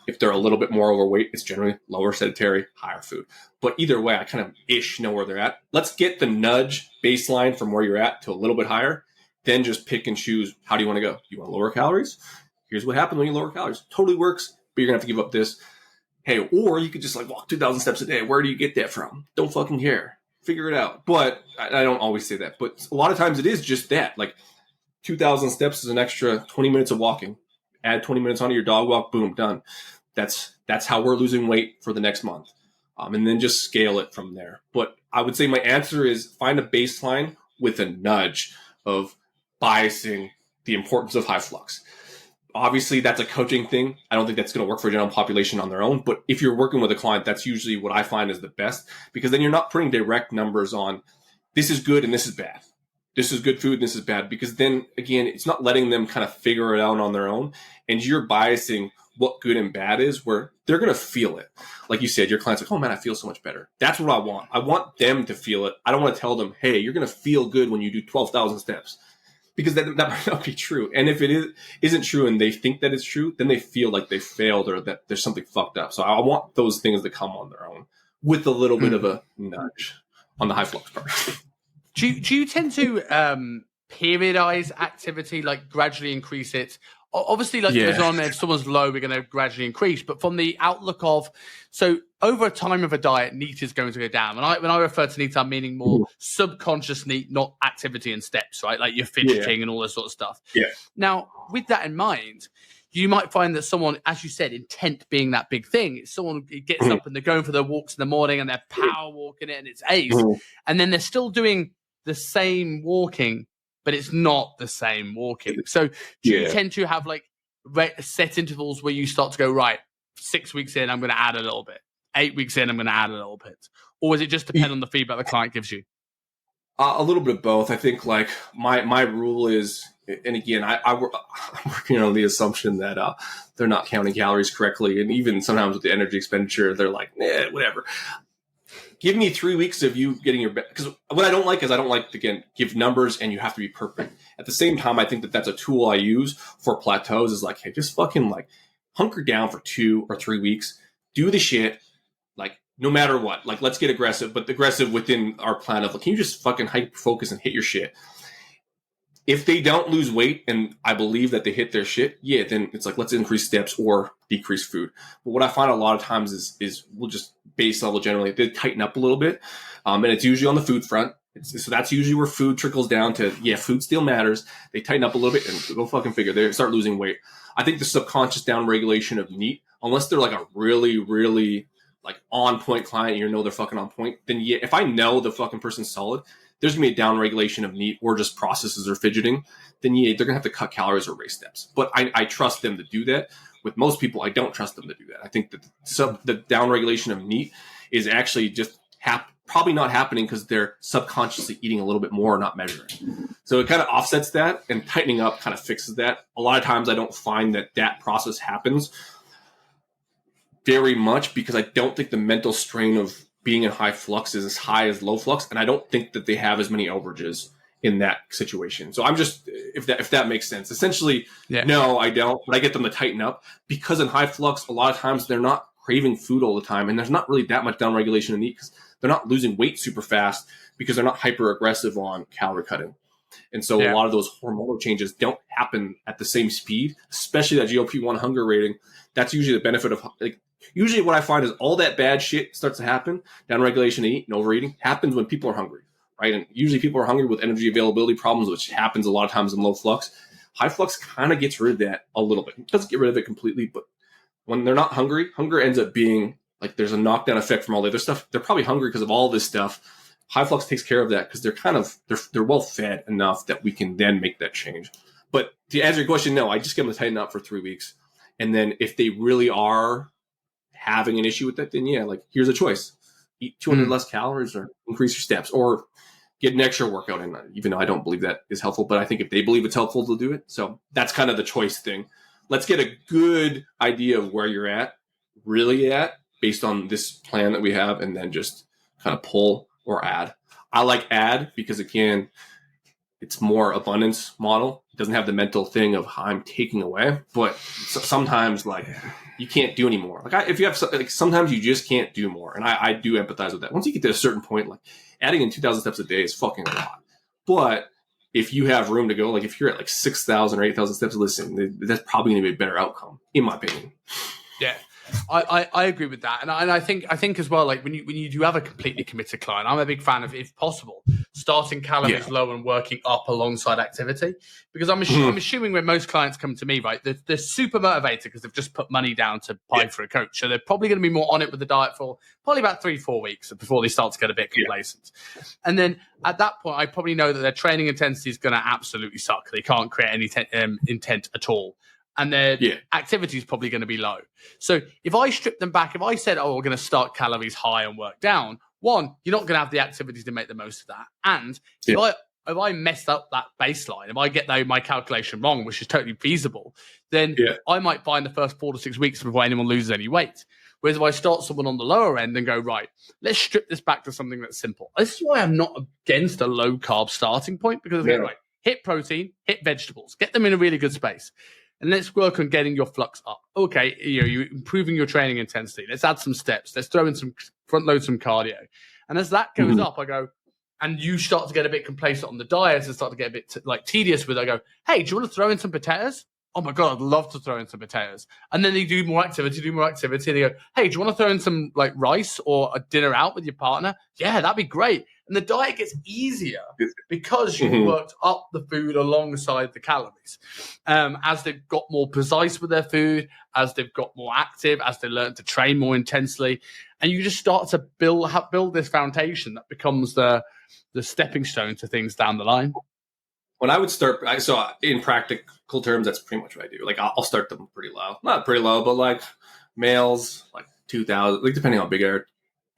If they're a little bit more overweight, it's generally lower sedentary, higher food. But either way, I kind of know where they're at. Let's get the nudge baseline from where you're at to a little bit higher. Then just pick and choose. How do you want to go? You want lower calories? Here's what happens when you lower calories. Totally works, but you're going to have to give up this. Hey, or you could just like walk 2,000 steps a day. Where do you get that from? Don't fucking care. Figure it out. But I don't always say that. But a lot of times it is just that. Like 2,000 steps is an extra 20 minutes of walking. Add 20 minutes onto your dog walk. Boom, done. That's how we're losing weight for the next month. And then just scale it from there. But I would say my answer is find a baseline with a nudge of biasing the importance of high flux. Obviously, that's a coaching thing. I don't think that's going to work for a general population on their own. But if you're working with a client, that's usually what I find is the best, because then you're not putting direct numbers on this is good and this is bad. This is good food and this is bad. Because then, again, it's not letting them kind of figure it out on their own. And you're biasing what good and bad is, where they're going to feel it. Like you said, your client's like, oh, man, I feel so much better. That's what I want. I want them to feel it. I don't want to tell them, hey, you're going to feel good when you do 12,000 steps. Because that might not be true. And if it isn't true and they think that it's true, then they feel like they failed or that there's something fucked up. So I want those things to come on their own with a little bit of a nudge on the high flux part. Do you tend to periodize activity, like gradually increase it? Obviously, like if someone's low, we're going to gradually increase. But from the outlook of, so over a time of a diet, NEAT is going to go down. When I refer to NEAT, I'm meaning more subconscious NEAT, not activity and steps, right? Like you're fidgeting and all this sort of stuff. Yeah. Now, with that in mind, you might find that someone, as you said, intent being that big thing, it's someone who gets up and they're going for their walks in the morning and they're power walking it and it's ace. And then they're still doing the same walking, but it's not the same walking. So do you tend to have like set intervals where you start to go, right, 6 weeks in, I'm going to add a little bit. 8 weeks in, I'm going to add a little bit. Or does it just depend on the feedback the client gives you? A little bit of both. I think like my rule is, and again, I'm working on the assumption that they're not counting calories correctly. And even sometimes with the energy expenditure, they're like, whatever. Give me 3 weeks of you getting your best. Because what I don't like is I don't like, again, give numbers and you have to be perfect. At the same time, I think that that's a tool I use for plateaus is like, hey, just fucking like hunker down for 2 or 3 weeks. Do the shit. Like, no matter what, like, let's get aggressive, but aggressive within our plan of, like, can you just fucking hyper focus and hit your shit? If they don't lose weight and I believe that they hit their shit, then it's like, let's increase steps or decrease food. But what I find a lot of times is we'll just base level generally, they tighten up a little bit. And it's usually on the food front. So that's usually where food trickles down to, food still matters. They tighten up a little bit and go fucking figure. They start losing weight. I think the subconscious down regulation of NEAT, unless they're like a really, really like on point client, you know they're fucking on point, then if I know the fucking person's solid, there's gonna be a down regulation of NEAT or just processes or fidgeting, then they're gonna have to cut calories or raise steps. But I trust them to do that. With most people, I don't trust them to do that. I think that the down regulation of NEAT is actually just probably not happening because they're subconsciously eating a little bit more or not measuring. So it kind of offsets that, and tightening up kind of fixes that. A lot of times I don't find that process happens very much because I don't think the mental strain of being in high flux is as high as low flux. And I don't think that they have as many overages in that situation. So I'm just, if that makes sense, essentially, no, I don't, but I get them to tighten up because in high flux, a lot of times they're not craving food all the time. And there's not really that much down regulation of NEAT because they're not losing weight super fast because they're not hyper aggressive on calorie cutting. And so a lot of those hormonal changes don't happen at the same speed, especially that GLP-1 hunger rating. That's usually the benefit of, like, usually what I find is all that bad shit starts to happen, down regulation of NEAT and overeating, happens when people are hungry, right? And usually people are hungry with energy availability problems, which happens a lot of times in low flux. High flux kind of gets rid of that a little bit. It doesn't get rid of it completely, but when they're not hungry, hunger ends up being like there's a knockdown effect from all the other stuff. They're probably hungry because of all this stuff. High flux takes care of that because they're well fed enough that we can then make that change. But to answer your question, no, I just get them to tighten up for 3 weeks. And then if they really are having an issue with that, then like here's a choice: eat 200 less calories or increase your steps or get an extra workout in. Even though I don't believe that is helpful, but I think if they believe it's helpful, they'll do it. So that's kind of the choice thing. Let's get a good idea of where you're really at based on this plan that we have, and then just kind of pull or add. I like add because, again, it's more abundance model. It doesn't have the mental thing of I'm taking away, but sometimes like you can't do anymore. Like if you have like sometimes you just can't do more, and I do empathize with that. Once you get to a certain point, like adding in 2,000 steps a day is fucking a lot. But if you have room to go, like if you're at like 6,000 or 8,000 steps, listen, that's probably going to be a better outcome, in my opinion. Yeah. I agree with that, and I think as well. Like when you do have a completely committed client, I'm a big fan of, if possible, starting calories low and working up alongside activity. Because I'm assuming when most clients come to me, right, they're super motivated because they've just put money down to pay for a coach, so they're probably going to be more on it with the diet for probably about 3-4 weeks before they start to get a bit complacent. And then at that point, I probably know that their training intensity is going to absolutely suck. They can't create any intent at all. And their activity is probably going to be low. So if I strip them back, if I said, we're going to start calories high and work down, one, you're not going to have the activities to make the most of that. And if I mess up that baseline, if I get my calculation wrong, which is totally feasible, then I might find the first 4 to 6 weeks before anyone loses any weight. Whereas if I start someone on the lower end and go, right, let's strip this back to something that's simple. This is why I'm not against a low carb starting point, because right, hit protein, hit vegetables, get them in a really good space. And let's work on getting your flux up. Okay, you're improving your training intensity. Let's add some steps. Let's throw in front load some cardio. And as that goes up, I go, and you start to get a bit complacent on the diet and start to get a bit tedious with it. I go, hey, do you want to throw in some potatoes? oh my God, I'd love to throw in some potatoes. And then they do more activity. And they go, hey, do you want to throw in some like rice or a dinner out with your partner? Yeah, that'd be great. And the diet gets easier because you worked up the food alongside the calories. As they've got more precise with their food, as they've got more active, as they learn to train more intensely. And you just start to build this foundation that becomes the stepping stone to things down the line. When I would start, so in practical terms, that's pretty much what I do. Like I'll start them pretty low, not pretty low, but like males, like 2,000, like depending on how big they are,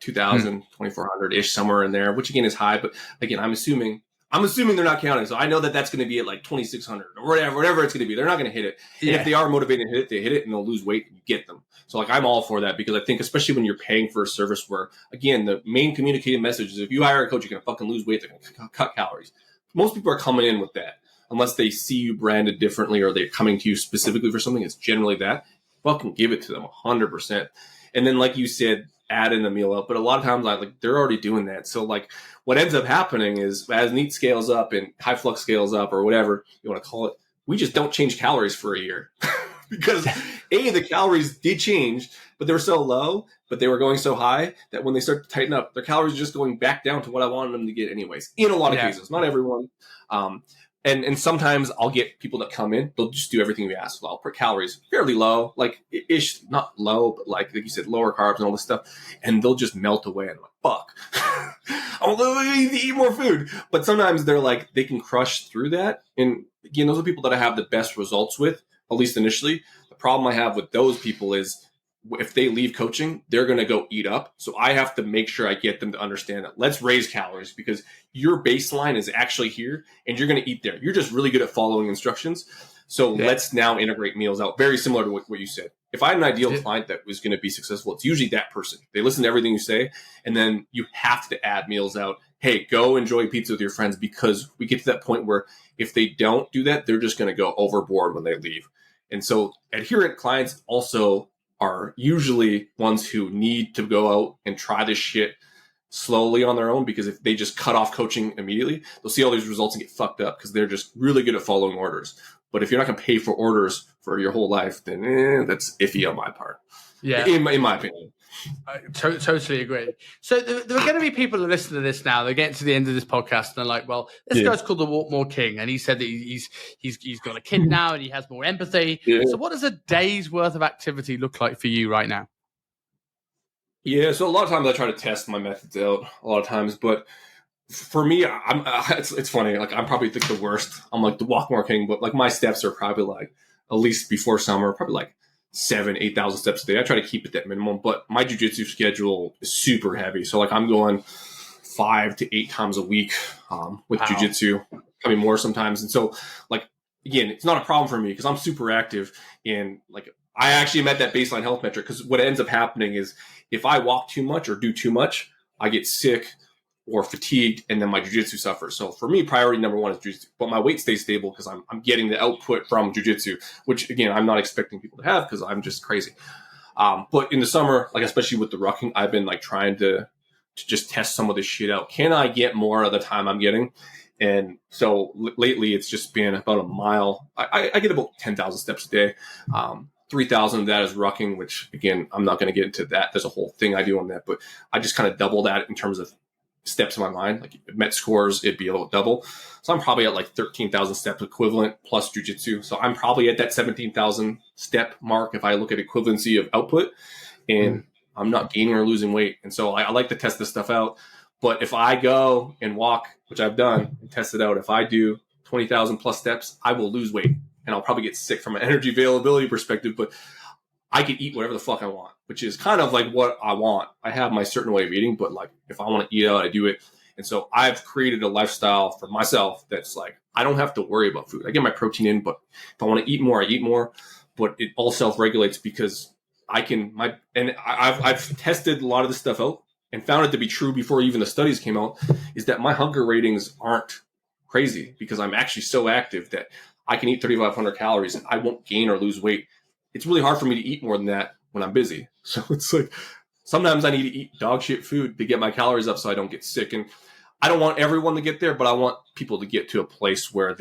2,000, 2,400 ish, somewhere in there, which again is high. But again, I'm assuming they're not counting. So I know that that's going to be at like 2,600 or whatever it's going to be. They're not going to hit it. Yeah. And if they are motivated to hit it, they hit it and they'll lose weight and you get them. So like I'm all for that because I think especially when you're paying for a service where, again, the main communicated message is if you hire a coach, you're going to fucking lose weight. They're going to cut calories. Most people are coming in with that. Unless they see you branded differently or they're coming to you specifically for something, it's generally that. Fucking give it to them 100%. And then, like you said, add in a meal out. But a lot of times, they're already doing that. So, like, what ends up happening is as NEAT scales up and High Flux scales up or whatever you want to call it, we just don't change calories for a year. Because, the calories did change, but they were so low, but they were going so high that when they start to tighten up, their calories are just going back down to what I wanted them to get anyways. In a lot of cases, not everyone. And sometimes I'll get people that come in, they'll just do everything we ask. I'll put calories fairly low, like ish, not low, but like you said, lower carbs and all this stuff. And they'll just melt away. And I'm like, fuck, I'm going to eat more food. But sometimes they're like, they can crush through that. And again, those are people that I have the best results with, at least initially. The problem I have with those people is if they leave coaching, they're going to go eat up. So I have to make sure I get them to understand that let's raise calories because your baseline is actually here and you're going to eat there. You're just really good at following instructions. So let's now integrate meals out. Very similar to what you said. If I had an ideal client that was going to be successful, it's usually that person. They listen to everything you say, and then you have to add meals out. Hey, go enjoy pizza with your friends because we get to that point where if they don't do that, they're just going to go overboard when they leave. And so adherent clients also are usually ones who need to go out and try this shit slowly on their own because if they just cut off coaching immediately, they'll see all these results and get fucked up because they're just really good at following orders. But if you're not going to pay for orders for your whole life, then that's iffy on my part. Yeah, in my opinion. I totally agree. So there are going to be people that listen to this now. They get to the end of this podcast and they're like, "Well, this guy's called the Walk More King, and he said that he's got a kid now and he has more empathy." Yeah. So, what does a day's worth of activity look like for you right now? Yeah, so a lot of times I try to test my methods out. A lot of times, but for me, it's funny. Like I'm probably the worst. I'm like the Walk More King, but like my steps are probably like at least before summer, probably like 7,000-8,000 steps a day. I try to keep it that minimum, but my jiu-jitsu schedule is super heavy. So like I'm going 5 to 8 times a week with jiu-jitsu, probably more sometimes. And so like, again, it's not a problem for me because I'm super active and like I actually met that baseline health metric because what ends up happening is if I walk too much or do too much, I get sick or fatigued, and then my jiu-jitsu suffers. So for me, priority number one is jiu-jitsu, but my weight stays stable because I'm getting the output from jiu-jitsu, which again, I'm not expecting people to have because I'm just crazy. But in the summer, like especially with the rucking, I've been like trying to just test some of this shit out. Can I get more of the time I'm getting? And so lately it's just been about a mile. I get about 10,000 steps a day. 3,000 of that is rucking, which again, I'm not going to get into that. There's a whole thing I do on that, but I just kind of double that in terms of steps in my mind. Like met scores, it'd be a little double. So I'm probably at like 13,000 steps equivalent plus jiu-jitsu. So I'm probably at that 17,000 step mark if I look at equivalency of output, and I'm not gaining or losing weight. And so I like to test this stuff out. But if I go and walk, which I've done and test it out, if I do 20,000 plus steps, I will lose weight and I'll probably get sick from an energy availability perspective, but I can eat whatever the fuck I want, which is kind of like what I want. I have my certain way of eating, but like if I want to eat out, I do it. And so I've created a lifestyle for myself that's like, I don't have to worry about food. I get my protein in, but if I want to eat more, I eat more, but it all self-regulates because I've tested a lot of this stuff out and found it to be true before even the studies came out, is that my hunger ratings aren't crazy because I'm actually so active that I can eat 3,500 calories and I won't gain or lose weight. It's really hard for me to eat more than that when I'm busy. So it's like sometimes I need to eat dog shit food to get my calories up so I don't get sick. And I don't want everyone to get there, but I want people to get to a place where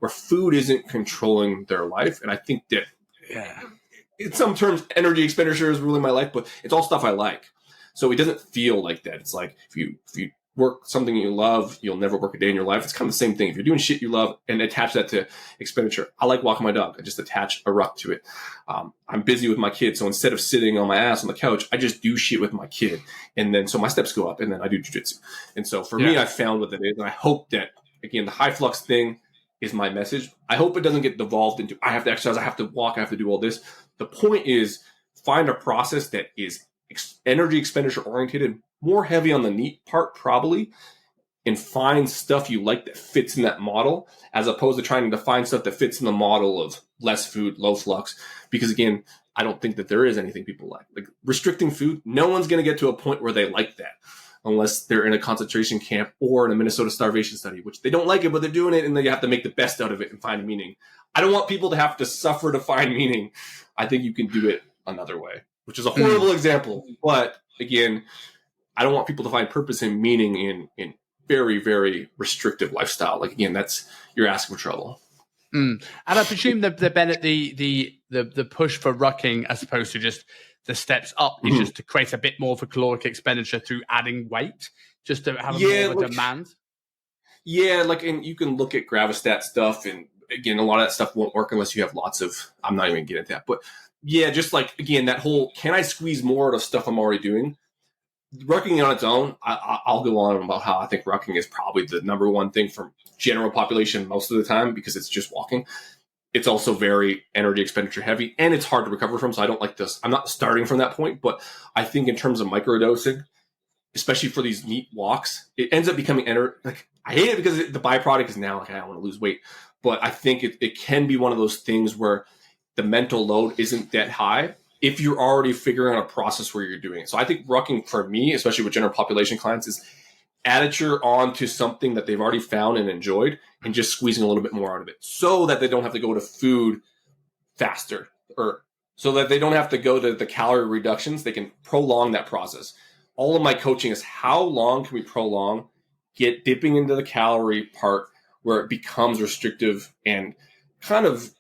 where food isn't controlling their life. And I think that in some terms, energy expenditure is ruling my life, but it's all stuff I like. So it doesn't feel like that. It's like if you work something you love, you'll never work a day in your life. It's kind of the same thing. If you're doing shit you love and attach that to expenditure, I like walking my dog. I just attach a ruck to it. I'm busy with my kid. So instead of sitting on my ass on the couch, I just do shit with my kid. And then, so my steps go up and then I do jujitsu. And so for me, I found what that is. And I hope that, again, the high flux thing is my message. I hope it doesn't get devolved into, I have to exercise, I have to walk, I have to do all this. The point is find a process that is energy expenditure oriented, more heavy on the neat part probably, and find stuff you like that fits in that model, as opposed to trying to find stuff that fits in the model of less food, low flux. Because again, I don't think that there is anything people like. Like restricting food, no one's going to get to a point where they like that unless they're in a concentration camp or in a Minnesota starvation study, which they don't like it, but they're doing it and they have to make the best out of it and find meaning. I don't want people to have to suffer to find meaning. I think you can do it another way, which is a horrible example. But again, I don't want people to find purpose and meaning in very, very restrictive lifestyle. Like, again, that's, you're asking for trouble. And I presume the push for rucking, as opposed to just the steps up, is just to create a bit more of a caloric expenditure through adding weight, just to have more of a demand. Yeah, like, and you can look at Gravastat stuff, and again, a lot of that stuff won't work unless you have lots of, I'm not even getting into that, but yeah, just like, again, that whole, can I squeeze more out of stuff I'm already doing? Rucking on its own, I'll go on about how I think rucking is probably the number one thing for general population most of the time, because it's just walking. It's also very energy expenditure heavy, and it's hard to recover from. So I don't like this. I'm not starting from that point, but I think in terms of microdosing, especially for these neat walks, it ends up becoming like, I hate it because the byproduct is now like, I don't want to lose weight, but I think it can be one of those things where the mental load isn't that high if you're already figuring out a process where you're doing it. So I think rucking for me, especially with general population clients, is additure onto something that they've already found and enjoyed, and just squeezing a little bit more out of it so that they don't have to go to food faster, or so that they don't have to go to the calorie reductions. They can prolong that process. All of my coaching is how long can we prolong, get dipping into the calorie part where it becomes restrictive and kind of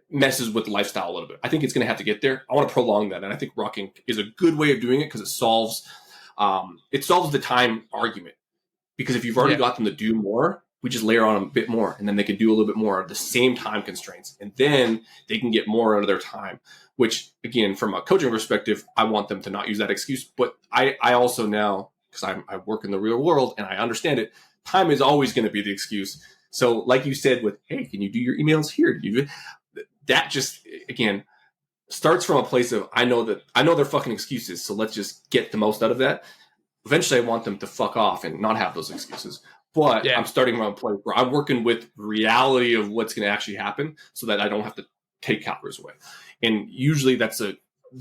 messes with lifestyle a little bit. I think it's going to have to get there. I want to prolong that. And I think rucking is a good way of doing it because it solves the time argument. Because if you've already got them to do more, we just layer on a bit more, and then they can do a little bit more at the same time constraints. And then they can get more out of their time, which again, from a coaching perspective, I want them to not use that excuse. But I also now, because I work in the real world and I understand it, time is always going to be the excuse. So like you said with, hey, can you do your emails here? That just, again, starts from a place of, I know they're fucking excuses, so let's just get the most out of that. Eventually, I want them to fuck off and not have those excuses. But I'm starting from a place where I'm working with reality of what's going to actually happen so that I don't have to take calories away. And usually that's the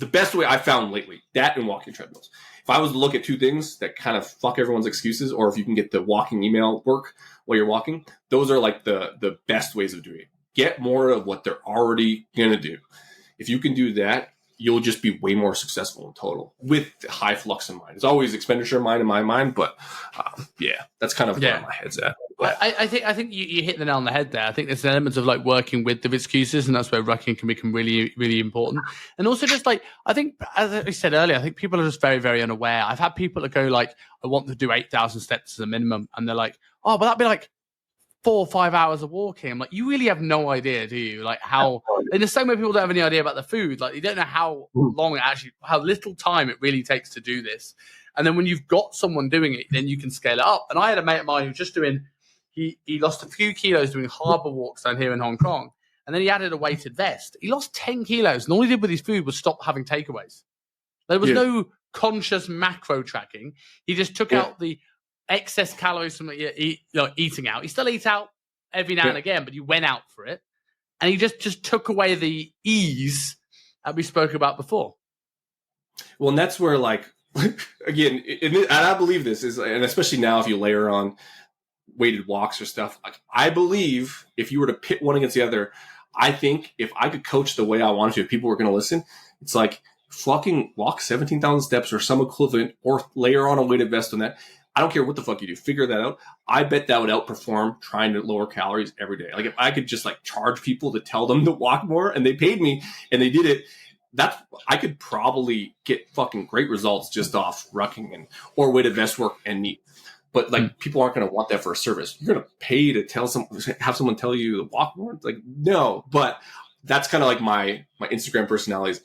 best way I've found lately, that and walking treadmills. If I was to look at two things that kind of fuck everyone's excuses, or if you can get the walking email work while you're walking, those are like the best ways of doing it. Get more of what they're already going to do. If you can do that, you'll just be way more successful in total with high flux in mind. It's always expenditure in mind in my mind, but that's kind of where my head's at. I think you hit the nail on the head there. I think there's an element of like working with the excuses, and that's where rucking can become really, really important. And also just like, I think, as I said earlier, I think people are just very, very unaware. I've had people that go like, I want to do 8,000 steps as a minimum. And they're like, oh, but that'd be like 4 or 5 hours of walking. I'm like, you really have no idea, do you? Like how, in the same way people don't have any idea about the food, like you don't know how long how little time it really takes to do this. And then when you've got someone doing it, then you can scale it up. And I had a mate of mine who was just doing, he lost a few kilos doing harbor walks down here in Hong Kong. And then he added a weighted vest. He lost 10 kilos. And all he did with his food was stop having takeaways. There was no conscious macro tracking. He just took out the excess calories from eating out. He still eats out every now and again, but he went out for it. And he just took away the ease that we spoke about before. Well, and that's where, like, again, and I believe this is, and especially now if you layer on weighted walks or stuff, like, I believe if you were to pit one against the other, I think if I could coach the way I wanted to, if people were going to listen, it's like fucking walk 17,000 steps or some equivalent, or layer on a weighted vest on that. I don't care what the fuck you do. Figure that out. I bet that would outperform trying to lower calories every day. Like if I could just like charge people to tell them to walk more and they paid me and they did it, I could probably get fucking great results just off rucking or weighted vest work and NEAT. But like people aren't going to want that for a service. You're going to pay to have someone tell you to walk more. Like no, but that's kind of like my Instagram personalities.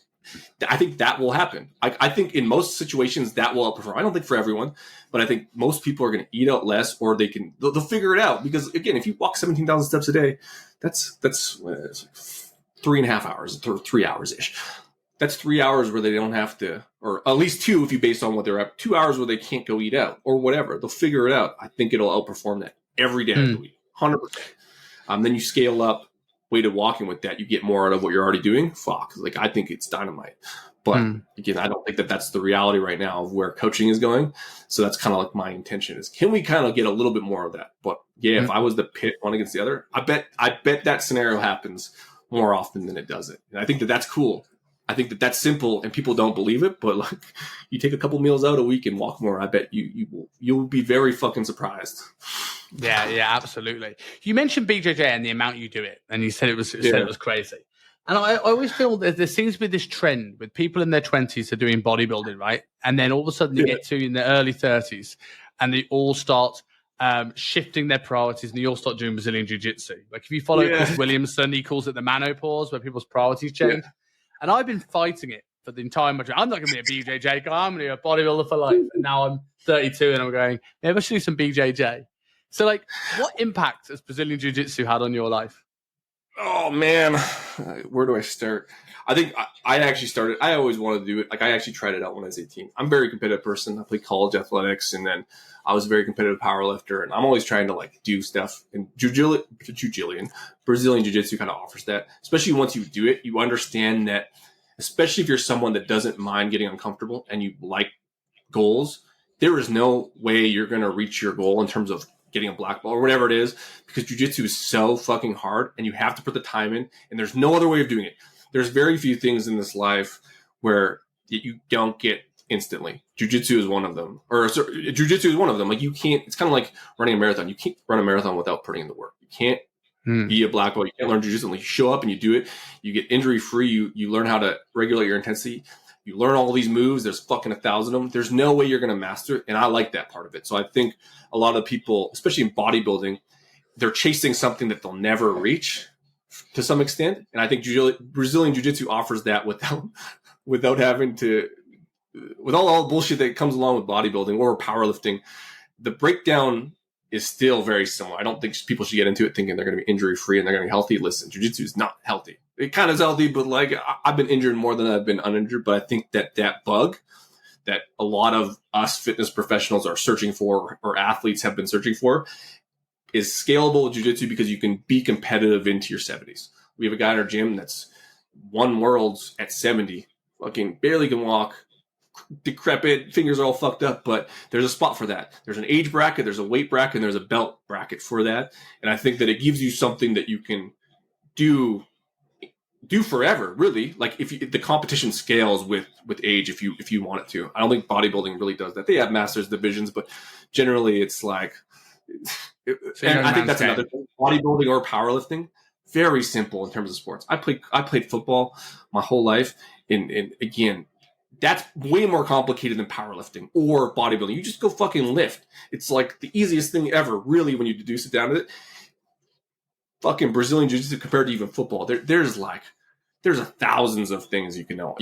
I think that will happen. I think in most situations that will outperform. I don't think for everyone, but I think most people are going to eat out less, or they'll figure it out. Because again, if you walk 17,000 steps a day, that's like 3.5 hours, 3 hours ish. That's 3 hours where they don't have to, or at least 2 if you base on what they're at. 2 hours where they can't go eat out or whatever. They'll figure it out. I think it'll outperform that every day of the week, 100%. Then you scale up weighted walking with that, you get more out of what you're already doing. Fuck, like I think it's dynamite. But again, I don't think that that's the reality right now of where coaching is going. So that's kind of like my intention is, can we kind of get a little bit more of that? But yeah, if I was to pit one against the other, I bet that scenario happens more often than it doesn't. And I think that that's cool. I think that that's simple and people don't believe it, but like you take a couple meals out a week and walk more, I bet you'll be very fucking surprised. Yeah, absolutely. You mentioned BJJ and the amount you do it, and you said it was crazy. And I always feel that there seems to be this trend with people in their 20s are doing bodybuilding, right? And then all of a sudden you get to in their early 30s and they all start shifting their priorities and they all start doing Brazilian Jiu-Jitsu. Like if you follow Chris Williamson, he calls it the manopause, where people's priorities change. Yeah. And I've been fighting it for the entire time. I'm not going to be a BJJ guy. I'm going to be a bodybuilder for life. And now I'm 32 and I'm going, maybe I should do some BJJ. So, like, what impact has Brazilian Jiu-Jitsu had on your life? Oh, man. Where do I start? I think I actually started. I always wanted to do it. Like, I actually tried it out when I was 18. I'm a very competitive person. I played college athletics, and then I was a very competitive power lifter. And I'm always trying to, like, do stuff. And Brazilian Jiu-Jitsu kind of offers that. Especially once you do it, you understand that, especially if you're someone that doesn't mind getting uncomfortable and you like goals, there is no way you're going to reach your goal in terms of getting a black belt or whatever it is, because jiu-jitsu is so fucking hard and you have to put the time in, and there's no other way of doing it. There's very few things in this life where you don't get instantly. Jiu-jitsu is one of them. Jiu-jitsu is one of them. Like you can't, it's kind of like running a marathon. You can't run a marathon without putting in the work. You can't be a black belt. You can't learn jiu-jitsu unless you show up and you do it. You get injury free. You learn how to regulate your intensity. You learn all these moves. There's fucking 1,000 of them. There's no way you're going to master it. And I like that part of it. So I think a lot of people, especially in bodybuilding, they're chasing something that they'll never reach to some extent. And I think Brazilian Jiu-Jitsu offers that without having to, with all the bullshit that comes along with bodybuilding or powerlifting. The breakdown is still very similar. I don't think people should get into it thinking they're going to be injury free and they're going to be healthy. Listen, jiu-jitsu is not healthy. It kind of is healthy, but like I've been injured more than I've been uninjured. But I think that bug that a lot of us fitness professionals are searching for, or athletes have been searching for, is scalable jiu-jitsu, because you can be competitive into your 70s. We have a guy in our gym that's won worlds at 70, fucking barely can walk, decrepit, fingers are all fucked up, but there's a spot for that. There's an age bracket, there's a weight bracket, and there's a belt bracket for that. And I think that it gives you something that you can do forever, really. Like if the competition scales with age, if you want it to. I don't think bodybuilding really does that. They have masters divisions, but generally it's like, and I think that's another thing. Bodybuilding or powerlifting, very simple in terms of sports. I played football my whole life, and again, that's way more complicated than powerlifting or bodybuilding. You just go fucking lift. It's like the easiest thing ever, really, when you deduce it down to it. Fucking Brazilian Jiu-Jitsu compared to even football, there's thousands of things you can know.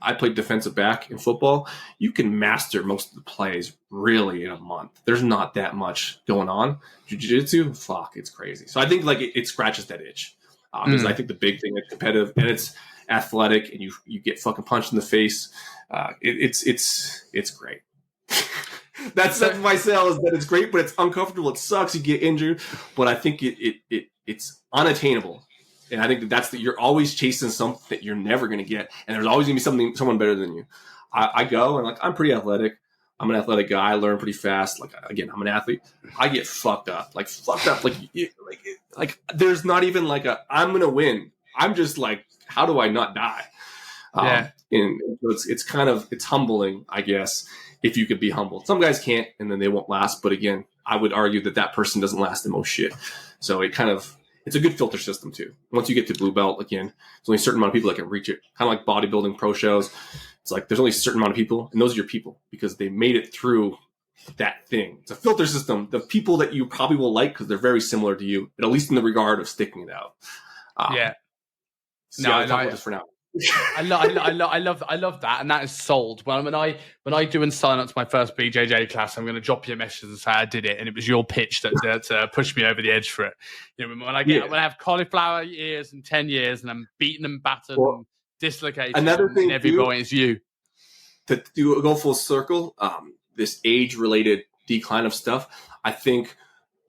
I played defensive back in football. You can master most of the plays really in a month. There's not that much going on. Jiu-Jitsu, fuck, it's crazy. So I think like it scratches that itch. Because I think the big thing is competitive and it's athletic, and you get fucking punched in the face. It's great. That's my sell, is that it's great, but it's uncomfortable. It sucks. You get injured, but I think it's unattainable. And I think that's you're always chasing something that you're never going to get, and there's always going to be someone better than you. I go and like I'm pretty athletic. I'm an athletic guy. I learn pretty fast. Like again, I'm an athlete. I get fucked up. Like there's not even like I'm going to win. I'm just like, how do I not die? And it's kind of, it's humbling, I guess, if you could be humble. Some guys can't, and then they won't last. But again, I would argue that person doesn't last the most shit. So it's a good filter system too. Once you get to blue belt, again, there's only a certain amount of people that can reach it. Kind of like bodybuilding pro shows. It's like there's only a certain amount of people, and those are your people because they made it through that thing. It's a filter system. The people that you probably will like because they're very similar to you, at least in the regard of sticking it out. No, I'll talk about this for now. I love that, and that is sold. When I do and sign up to my first BJJ class, I'm going to drop you a message and say I did it, and it was your pitch that pushed me over the edge for it. You know, when I have cauliflower ears in 10 years, and I'm beaten and battered and dislocated, another thing in every point is you. To go full circle, this age-related decline of stuff, I think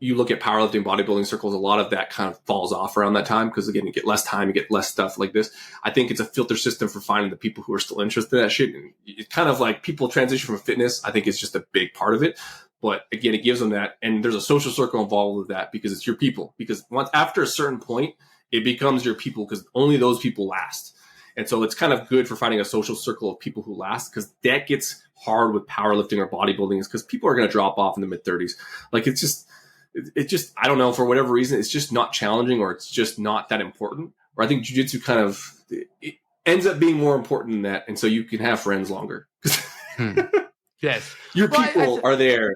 you look at powerlifting, bodybuilding circles, a lot of that kind of falls off around that time because, again, you get less time, you get less stuff like this. I think it's a filter system for finding the people who are still interested in that shit. And it's kind of like people transition from fitness. I think it's just a big part of it. But again, it gives them that. And there's a social circle involved with that because it's your people. Because after a certain point, it becomes your people because only those people last. And so it's kind of good for finding a social circle of people who last because that gets hard with powerlifting or bodybuilding is because people are going to drop off in the mid-30s. Like it just, I don't know, for whatever reason, it's just not challenging or it's just not that important. Or I think jiu-jitsu kind of it ends up being more important than that. And so you can have friends longer. Yes. Your people are there.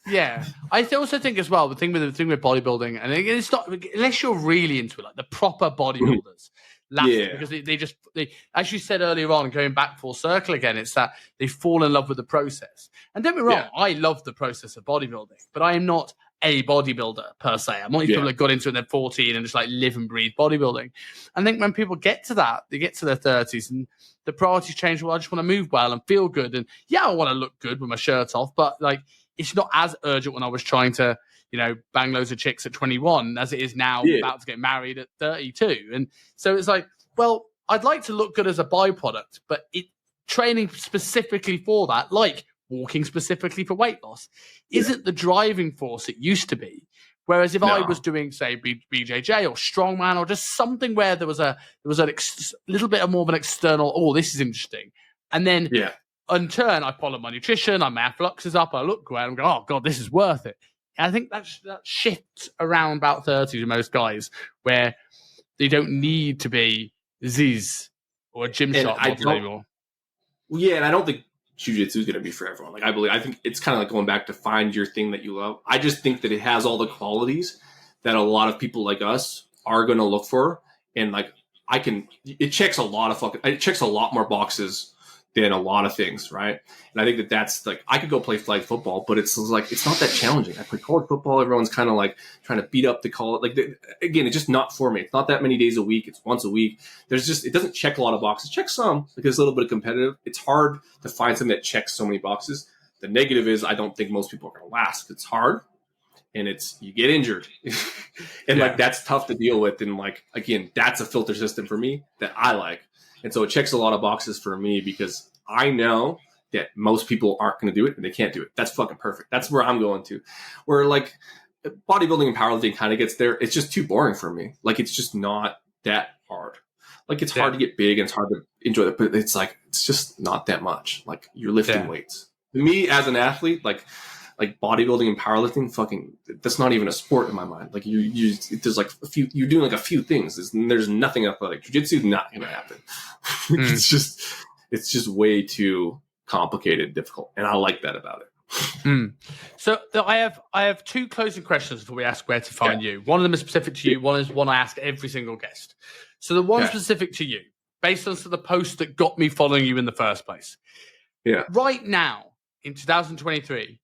Yeah. I also think as well, the thing with bodybuilding, and it's not, unless you're really into it, like the proper bodybuilders, because they, as you said earlier on, going back full circle again, it's that they fall in love with the process. And don't be wrong, I love the process of bodybuilding, but I am not a bodybuilder per se. I'm not these people that got into it when they're 14 and just like live and breathe bodybuilding. I think when people get to that, they get to their 30s and the priorities change. Well, I just want to move well and feel good. And I want to look good with my shirt off, but like, it's not as urgent when I was trying to, bang loads of chicks at 21 as it is now about to get married at 32. And so it's like, well, I'd like to look good as a byproduct, but training specifically for that, like walking specifically for weight loss, isn't the driving force it used to be. Whereas if I was doing, say, BJJ or strongman or just something where there was a little bit more of an external, oh, this is interesting. And then in turn, I follow my nutrition, my flux is up, I look great, I'm going, oh, God, this is worth it. And I think that shifts around about 30 to most guys where they don't need to be Ziz or a gym shot model anymore. Yeah, and I don't think jiu-jitsu is going to be for everyone. I think it's kind of like going back to find your thing that you love. I just think that it has all the qualities that a lot of people like us are going to look for. And it checks a lot more boxes than a lot of things, right? And I think that that's like, I could go play flag football, but it's like, it's not that challenging. I play college football. Everyone's kind of like trying to beat up the college. Again, it's just not for me. It's not that many days a week. It's once a week. It doesn't check a lot of boxes. Check some, because it's a little bit of competitive. It's hard to find something that checks so many boxes. The negative is I don't think most people are going to last. It's hard and you get injured and that's tough to deal with. And again, that's a filter system for me that I like. And so it checks a lot of boxes for me because I know that most people aren't going to do it and they can't do it. That's fucking perfect. That's where I'm going to. Where bodybuilding and powerlifting kind of gets there. It's just too boring for me. It's just not that hard. It's hard to get big and it's hard to enjoy it, but it's just not that much. You're lifting weights. To me as an athlete, like bodybuilding and powerlifting, that's not even a sport in my mind. There's you're doing a few things. There's nothing athletic. Jiu-jitsu is not going to happen. It's just way too complicated, difficult, and I like that about it. So I have two closing questions before we ask where to find you. One of them is specific to you. One is one I ask every single guest. So the one specific to you, based on the post that got me following you in the first place. Yeah. Right now in 2023.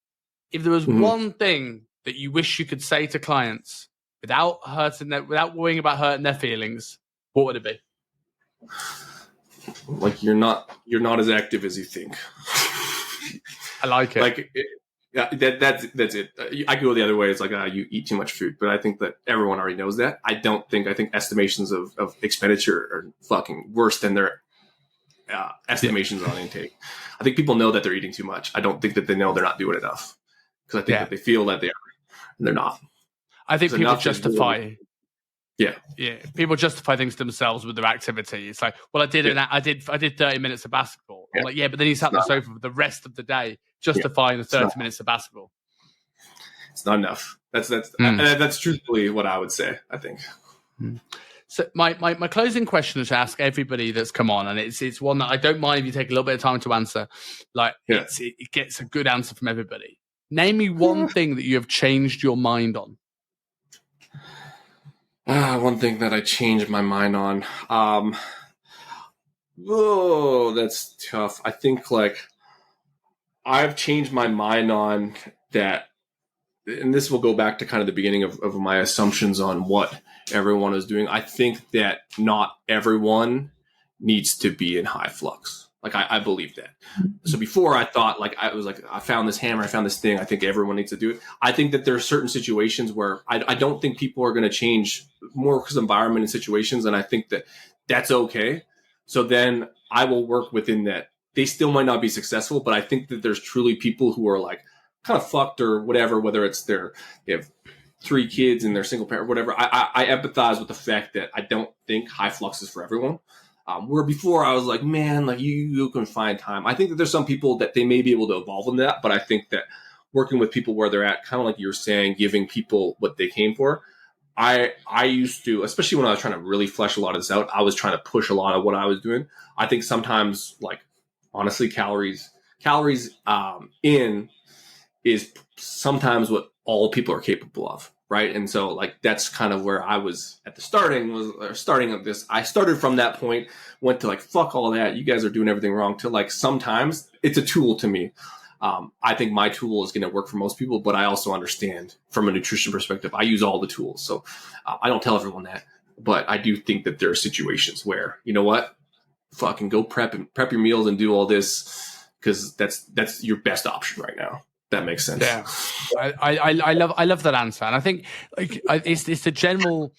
If there was one thing that you wish you could say to clients without worrying about hurting their feelings, what would it be? You're not as active as you think. I like it. That's it. I could go the other way. It's you eat too much food, but I think that everyone already knows that. I think estimations of expenditure are fucking worse than their estimations on intake. I think people know that they're eating too much. I don't think that they know they're not doing enough. Because I think that they feel that they are, and they're not. I think people justify. Yeah, people justify things to themselves with their activity. It's like, well, I did 30 minutes of basketball. I'm like, yeah, but then you sat on the sofa for the rest of the day justifying the 30 minutes of basketball. It's not enough. That's truthfully what I would say, I think. So my closing question is to ask everybody that's come on, and it's one that I don't mind if you take a little bit of time to answer. Like it gets a good answer from everybody. Name me one thing that you have changed your mind on. One thing that I changed my mind on. That's tough. I think like I've changed my mind on that, and this will go back to kind of the beginning of my assumptions on what everyone is doing. I think that not everyone needs to be in high flux. Like I believe that. So before I thought like I was like, I found this hammer, I found this thing, I think everyone needs to do it. I think that there are certain situations where I don't think people are going to change more because of environment and situations. And I think that that's okay. So then I will work within that. They still might not be successful, but I think that there's truly people who are like kind of fucked or whatever, whether it's they have 3 kids and they're single parent, whatever. I empathize with the fact that I don't think high flux is for everyone. Where before I was like, man, like you can find time. I think that there's some people that they may be able to evolve in that, but I think that working with people where they're at, kind of like you were saying, giving people what they came for. I used to, especially when I was trying to really flesh a lot of this out, I was trying to push a lot of what I was doing. I think sometimes, like honestly, calories in is sometimes what all people are capable of. Right. And so like, that's kind of where I was at the starting of this. I started from that point, went to like, fuck all that. You guys are doing everything wrong, to like, sometimes it's a tool to me. I think my tool is going to work for most people, but I also understand from a nutrition perspective, I use all the tools. So I don't tell everyone that, but I do think that there are situations where, you know what, fucking go prep your meals and do all this, because that's your best option right now. That makes sense. Yeah, I love that answer, and I think like it's the general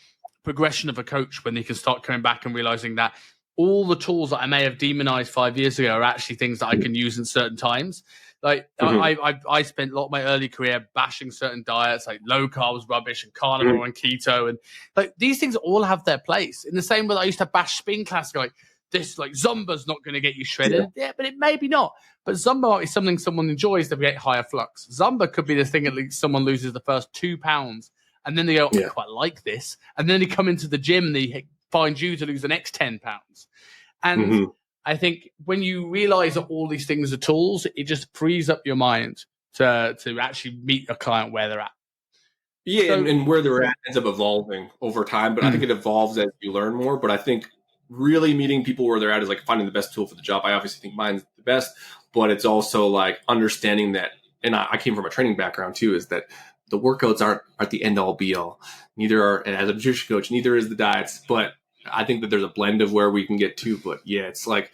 progression of a coach when they can start coming back and realizing that all the tools that I may have demonized 5 years ago are actually things that I can use in certain times. Like I spent a lot of my early career bashing certain diets, like low carbs rubbish and carnivore and keto, and like these things all have their place. In the same way that I used to bash spin class, like this, like Zumba's not going to get you shredded. Yeah, but it maybe not. But Zumba is something someone enjoys to get higher flux. Zumba could be the thing at least someone loses the first 2 pounds, and then they go, I quite like this. And then they come into the gym and they find you to lose the next 10 pounds. And I think when you realize that all these things are tools, it just frees up your mind to actually meet a client where they're at. Yeah, so, and where they're at ends up evolving over time. But I think it evolves as you learn more. But I think really meeting people where they're at is like finding the best tool for the job. I obviously think mine's the best, but it's also like understanding that, and I came from a training background too, is that the workouts aren't the end all be all. Neither are, and as a nutrition coach, neither is the diets. But I think that there's a blend of where we can get to. But yeah, it's like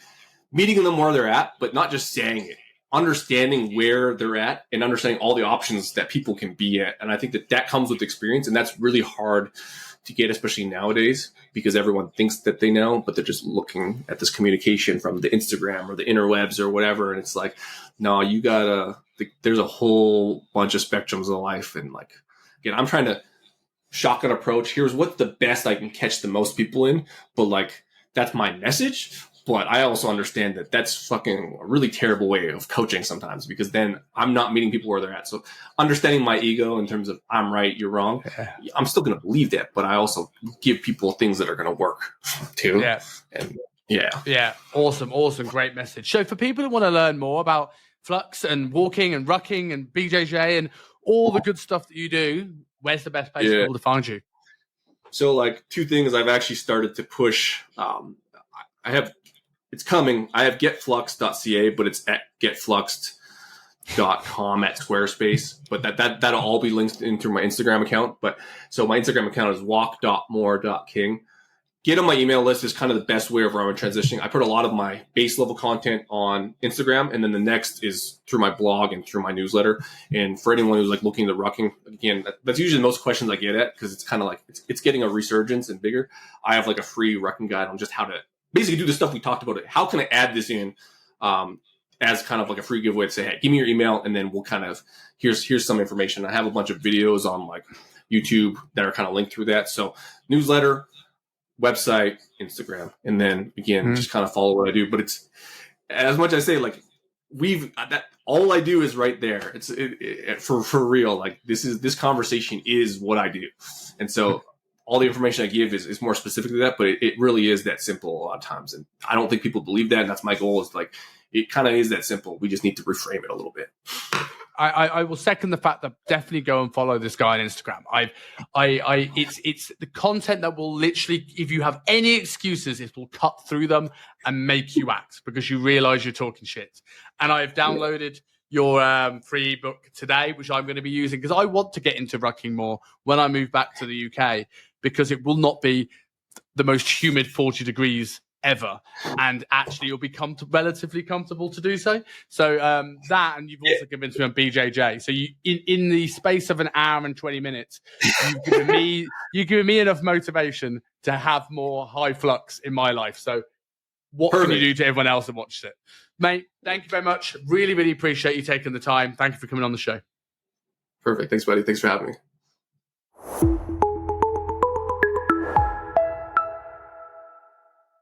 meeting them where they're at, but not just saying it, understanding where they're at and understanding all the options that people can be at. And I think that comes with experience, and that's really hard to get, especially nowadays, because everyone thinks that they know, but they're just looking at this communication from the Instagram or the interwebs or whatever. And it's like, no, you gotta, there's a whole bunch of spectrums of life. And like, again, I'm trying to shotgun approach. Here's what's the best I can catch the most people in, but like, that's my message. But I also understand that that's fucking a really terrible way of coaching sometimes, because then I'm not meeting people where they're at. So understanding my ego in terms of I'm right, you're wrong, I'm still going to believe that, but I also give people things that are going to work too. Yeah. And yeah. Awesome. Great message. So for people who want to learn more about Flux and walking and rucking and BJJ and all the good stuff that you do, where's the best place for people to find you? So like 2 things I've actually started to push. It's coming. I have getfluxed.ca, but it's at getfluxed.com at Squarespace. But that'll all be linked in through my Instagram account. But so my Instagram account is walk.more.king. Get on my email list is kind of the best way of where I'm transitioning. I put a lot of my base level content on Instagram, and then the next is through my blog and through my newsletter. And for anyone who's like looking at rucking, again, that's usually the most questions I get at, because it's kind of like it's getting a resurgence and bigger. I have like a free rucking guide on just how to basically do the stuff we talked about. How can I add this in as kind of like a free giveaway to say, hey, give me your email, and then we'll kind of here's some information. I have a bunch of videos on like YouTube that are kind of linked through that. So newsletter, website, Instagram, and then again, just kind of follow what I do. But it's as much as I say, like that all I do is right there. It's for real. Like this conversation is what I do. And so all the information I give is more specific to that, but it really is that simple a lot of times. And I don't think people believe that. And that's my goal, is like, it kind of is that simple. We just need to reframe it a little bit. I will second the fact that definitely go and follow this guy on Instagram. It's the content that will literally, if you have any excuses, it will cut through them and make you act, because you realize you're talking shit. And I've downloaded your free book today, which I'm going to be using because I want to get into rucking more when I move back to the UK, because it will not be the most humid 40 degrees ever, and actually you'll be relatively comfortable to do so. So that, and you've also convinced me on BJJ. So you, in the space of an hour and 20 minutes, you've given me enough motivation to have more high flux in my life. So what can you do to everyone else that watches it? Mate, thank you very much. Really, really appreciate you taking the time. Thank you for coming on the show. Perfect. Thanks, buddy. Thanks for having me.